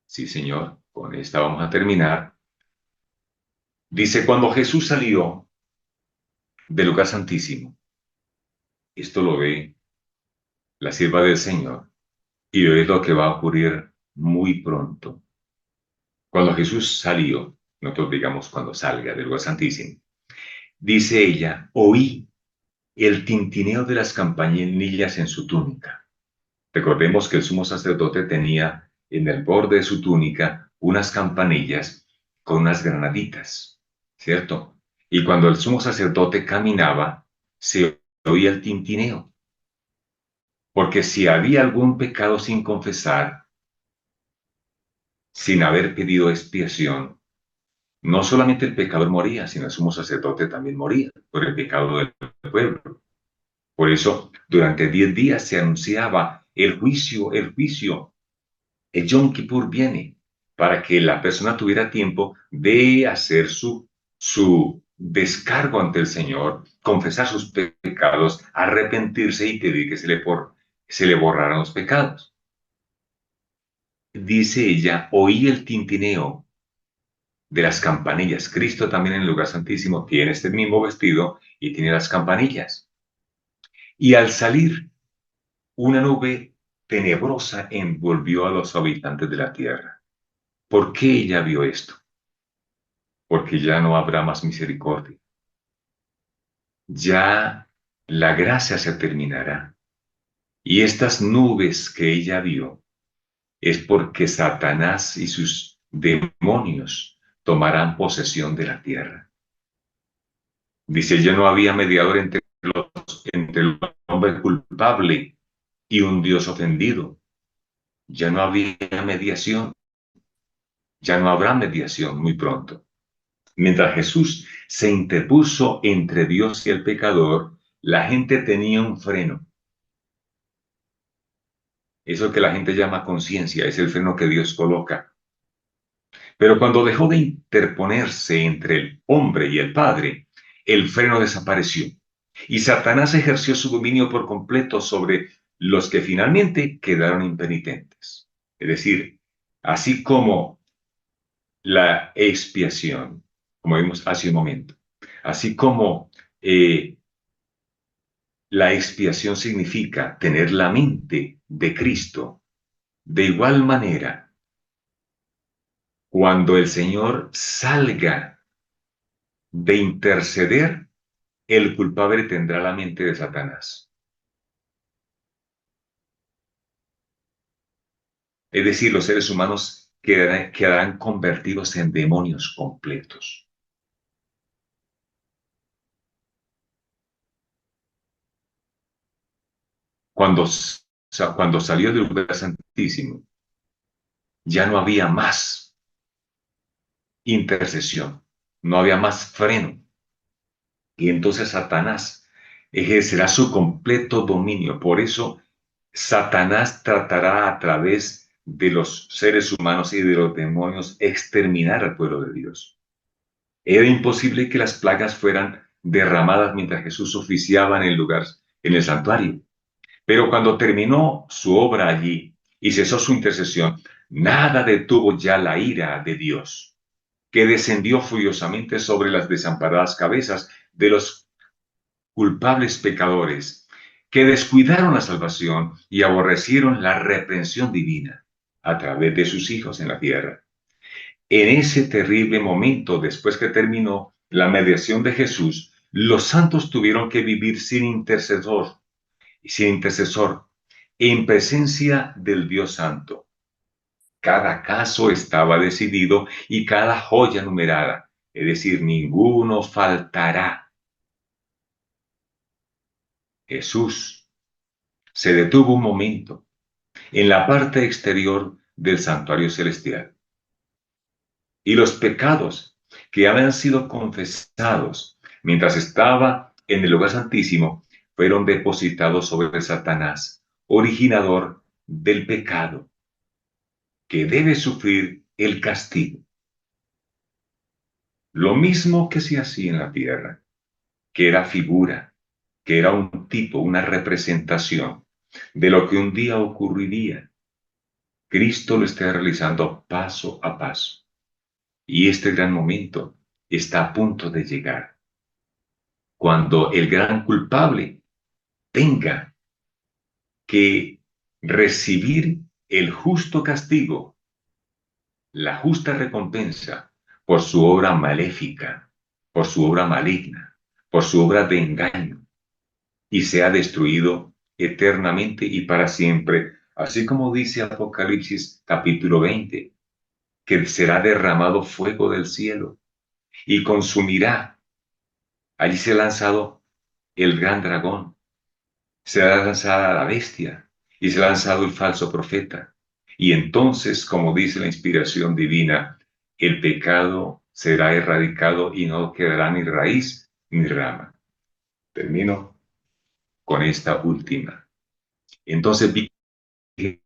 sí señor, con esta vamos a terminar. Dice, cuando Jesús salió del lugar santísimo, esto lo ve la sierva del Señor y es lo que va a ocurrir muy pronto. Cuando Jesús salió, nosotros digamos cuando salga del lugar santísimo, dice ella, oí el tintineo de las campanillas en su túnica. Recordemos que el sumo sacerdote tenía en el borde de su túnica unas campanillas con unas granaditas, ¿cierto? Y cuando el sumo sacerdote caminaba, se oía el tintineo. Porque si había algún pecado sin confesar, sin haber pedido expiación, no solamente el pecador moría, sino el sumo sacerdote también moría por el pecado del pueblo. Por eso, durante 10 días se anunciaba el juicio, el juicio. El Yom Kippur viene para que la persona tuviera tiempo de hacer su descargo ante el Señor, confesar sus pecados, arrepentirse y pedir que se le borraran los pecados. Dice ella, oí el tintineo de las campanillas. Cristo también en el lugar santísimo tiene este mismo vestido y tiene las campanillas. Y al salir, una nube tenebrosa envolvió a los habitantes de la tierra. ¿Por qué ella vio esto? Porque ya no habrá más misericordia. Ya la gracia se terminará. Y estas nubes que ella vio es porque Satanás y sus demonios tomarán posesión de la tierra. Dice, ya no había mediador entre el hombre culpable y un Dios ofendido. Ya no había mediación. Ya no habrá mediación muy pronto. Mientras Jesús se interpuso entre Dios y el pecador, La gente tenía un freno. Eso que la gente llama conciencia es el freno que Dios coloca. Pero cuando dejó de interponerse entre el hombre y el Padre, el freno desapareció. Y Satanás ejerció su dominio por completo sobre los que finalmente quedaron impenitentes. Es decir, así como la expiación, como vimos hace un momento, así como eh, la expiación significa tener la mente de Cristo, de igual manera, cuando el Señor salga de interceder, el culpable tendrá la mente de Satanás. Es decir, los seres humanos quedarán convertidos en demonios completos. Cuando, cuando salió del lugar santísimo, ya no había más intercesión, no había más freno. Y entonces Satanás ejercerá su completo dominio. Por eso Satanás tratará a través de los seres humanos y de los demonios exterminar al pueblo de Dios. Era imposible que las plagas fueran derramadas mientras Jesús oficiaba en el lugar, en el santuario. Pero cuando terminó su obra allí y cesó su intercesión, nada detuvo ya la ira de Dios, que descendió furiosamente sobre las desamparadas cabezas de los culpables pecadores, que descuidaron la salvación y aborrecieron la reprensión divina a través de sus hijos en la tierra. En ese terrible momento, después que terminó la mediación de Jesús, los santos tuvieron que vivir sin intercesor, en presencia del Dios Santo. Cada caso estaba decidido y cada joya numerada, es decir, ninguno faltará. Jesús se detuvo un momento en la parte exterior del santuario celestial y los pecados que habían sido confesados mientras estaba en el lugar santísimo fueron depositados sobre Satanás, originador del pecado, que debe sufrir el castigo. Lo mismo que se hacía en la tierra, que era figura, que era un tipo, una representación de lo que un día ocurriría. Cristo lo está realizando paso a paso. Y este gran momento está a punto de llegar, cuando el gran culpable tenga que recibir el justo castigo, la justa recompensa por su obra maléfica, por su obra maligna, por su obra de engaño, y sea destruido eternamente y para siempre, así como dice Apocalipsis capítulo 20, que será derramado fuego del cielo y consumirá. Allí se ha lanzado el gran dragón, se ha lanzado la bestia y se ha lanzado el falso profeta. Y entonces, como dice la inspiración divina, el pecado será erradicado y no quedará ni raíz ni rama. Termino con esta última. Entonces vi que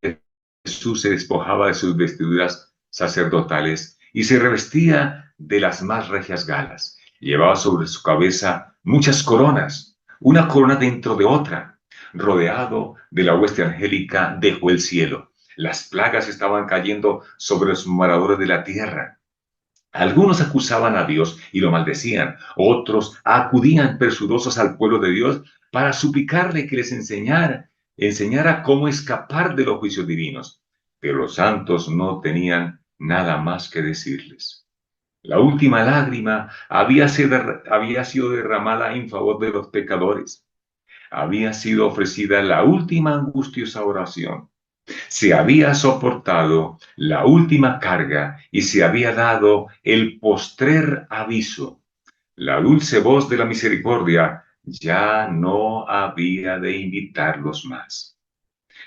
Jesús se despojaba de sus vestiduras sacerdotales y se revestía de las más regias galas. Llevaba sobre su cabeza muchas coronas, una corona dentro de otra. Rodeado de la hueste angélica, dejó el cielo. Las plagas estaban cayendo sobre los moradores de la tierra. Algunos acusaban a Dios y lo maldecían, otros acudían presurosos al pueblo de Dios para suplicarle que les enseñara cómo escapar de los juicios divinos. Pero los santos no tenían nada más que decirles. La última lágrima había sido derramada en favor de los pecadores. Había sido ofrecida la última angustiosa oración. Se había soportado la última carga y se había dado el postrer aviso. La dulce voz de la misericordia ya no había de invitarlos más.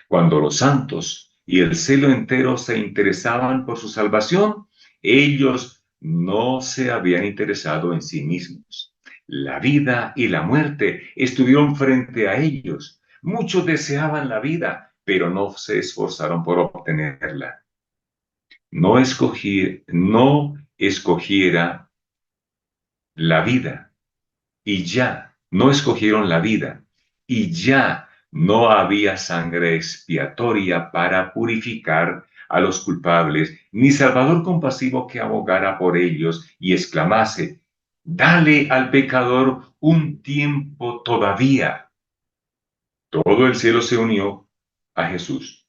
Cuando los santos y el cielo entero se interesaban por su salvación, ellos no se habían interesado en sí mismos. La vida y la muerte estuvieron frente a ellos. Muchos deseaban la vida, pero no se esforzaron por obtenerla. No escogiera la vida y ya, no escogieron la vida y ya no había sangre expiatoria para purificar a los culpables, ni Salvador compasivo que abogara por ellos y exclamase: dale al pecador un tiempo todavía. Todo el cielo se unió a Jesús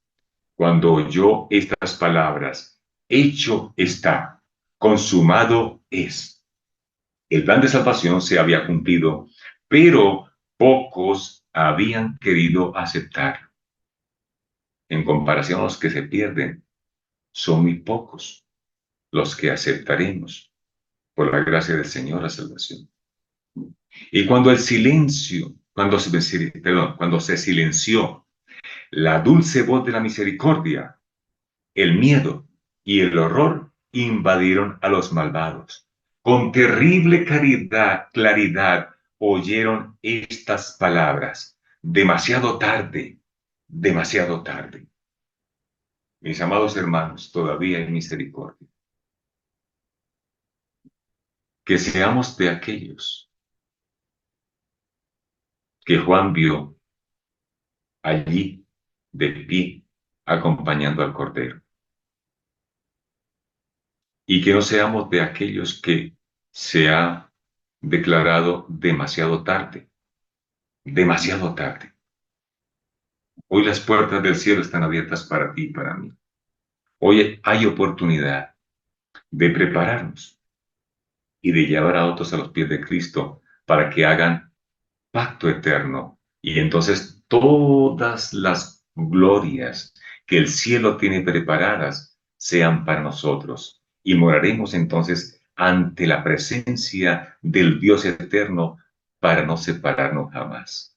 cuando oyó estas palabras: hecho está, consumado es. El plan de salvación se había cumplido, pero pocos habían querido aceptar. En comparación a los que se pierden, son muy pocos los que aceptaremos por la gracia del Señor la salvación. Y cuando cuando se silenció la dulce voz de la misericordia, el miedo y el horror invadieron a los malvados. Con terrible claridad oyeron estas palabras: demasiado tarde, demasiado tarde. Mis amados hermanos, todavía hay misericordia. Que seamos de aquellos que Juan vio allí de pie acompañando al Cordero. Y que no seamos de aquellos que se ha declarado demasiado tarde, demasiado tarde. Hoy las puertas del cielo están abiertas para ti y para mí. Hoy hay oportunidad de prepararnos y de llevar a otros a los pies de Cristo para que hagan pacto eterno. Y entonces todas las glorias que el cielo tiene preparadas sean para nosotros. Y moraremos entonces ante la presencia del Dios eterno para no separarnos jamás.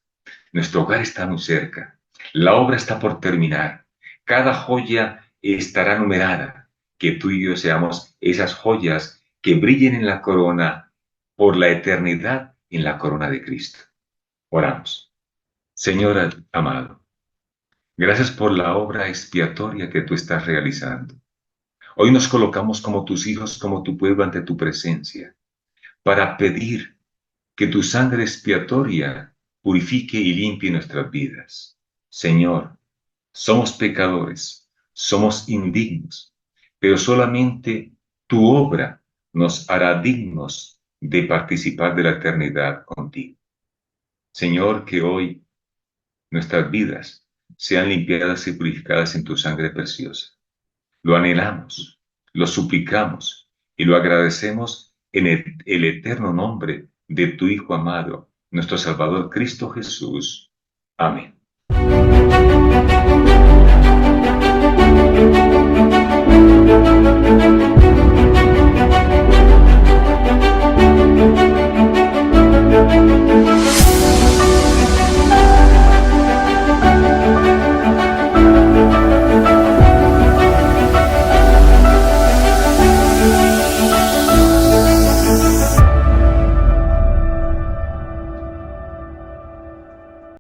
Nuestro hogar está muy cerca. La obra está por terminar. Cada joya estará numerada. Que tú y yo seamos esas joyas que brillen en la corona por la eternidad en la corona de Cristo. Oramos. Señor amado, gracias por la obra expiatoria que tú estás realizando. Hoy nos colocamos como tus hijos, como tu pueblo ante tu presencia, para pedir que tu sangre expiatoria purifique y limpie nuestras vidas. Señor, somos pecadores, somos indignos, pero solamente tu obra nos hará dignos de participar de la eternidad contigo. Señor, que hoy nuestras vidas sean limpiadas y purificadas en tu sangre preciosa. Lo anhelamos, lo suplicamos y lo agradecemos en el eterno nombre de tu Hijo amado, nuestro Salvador Cristo Jesús. Amén.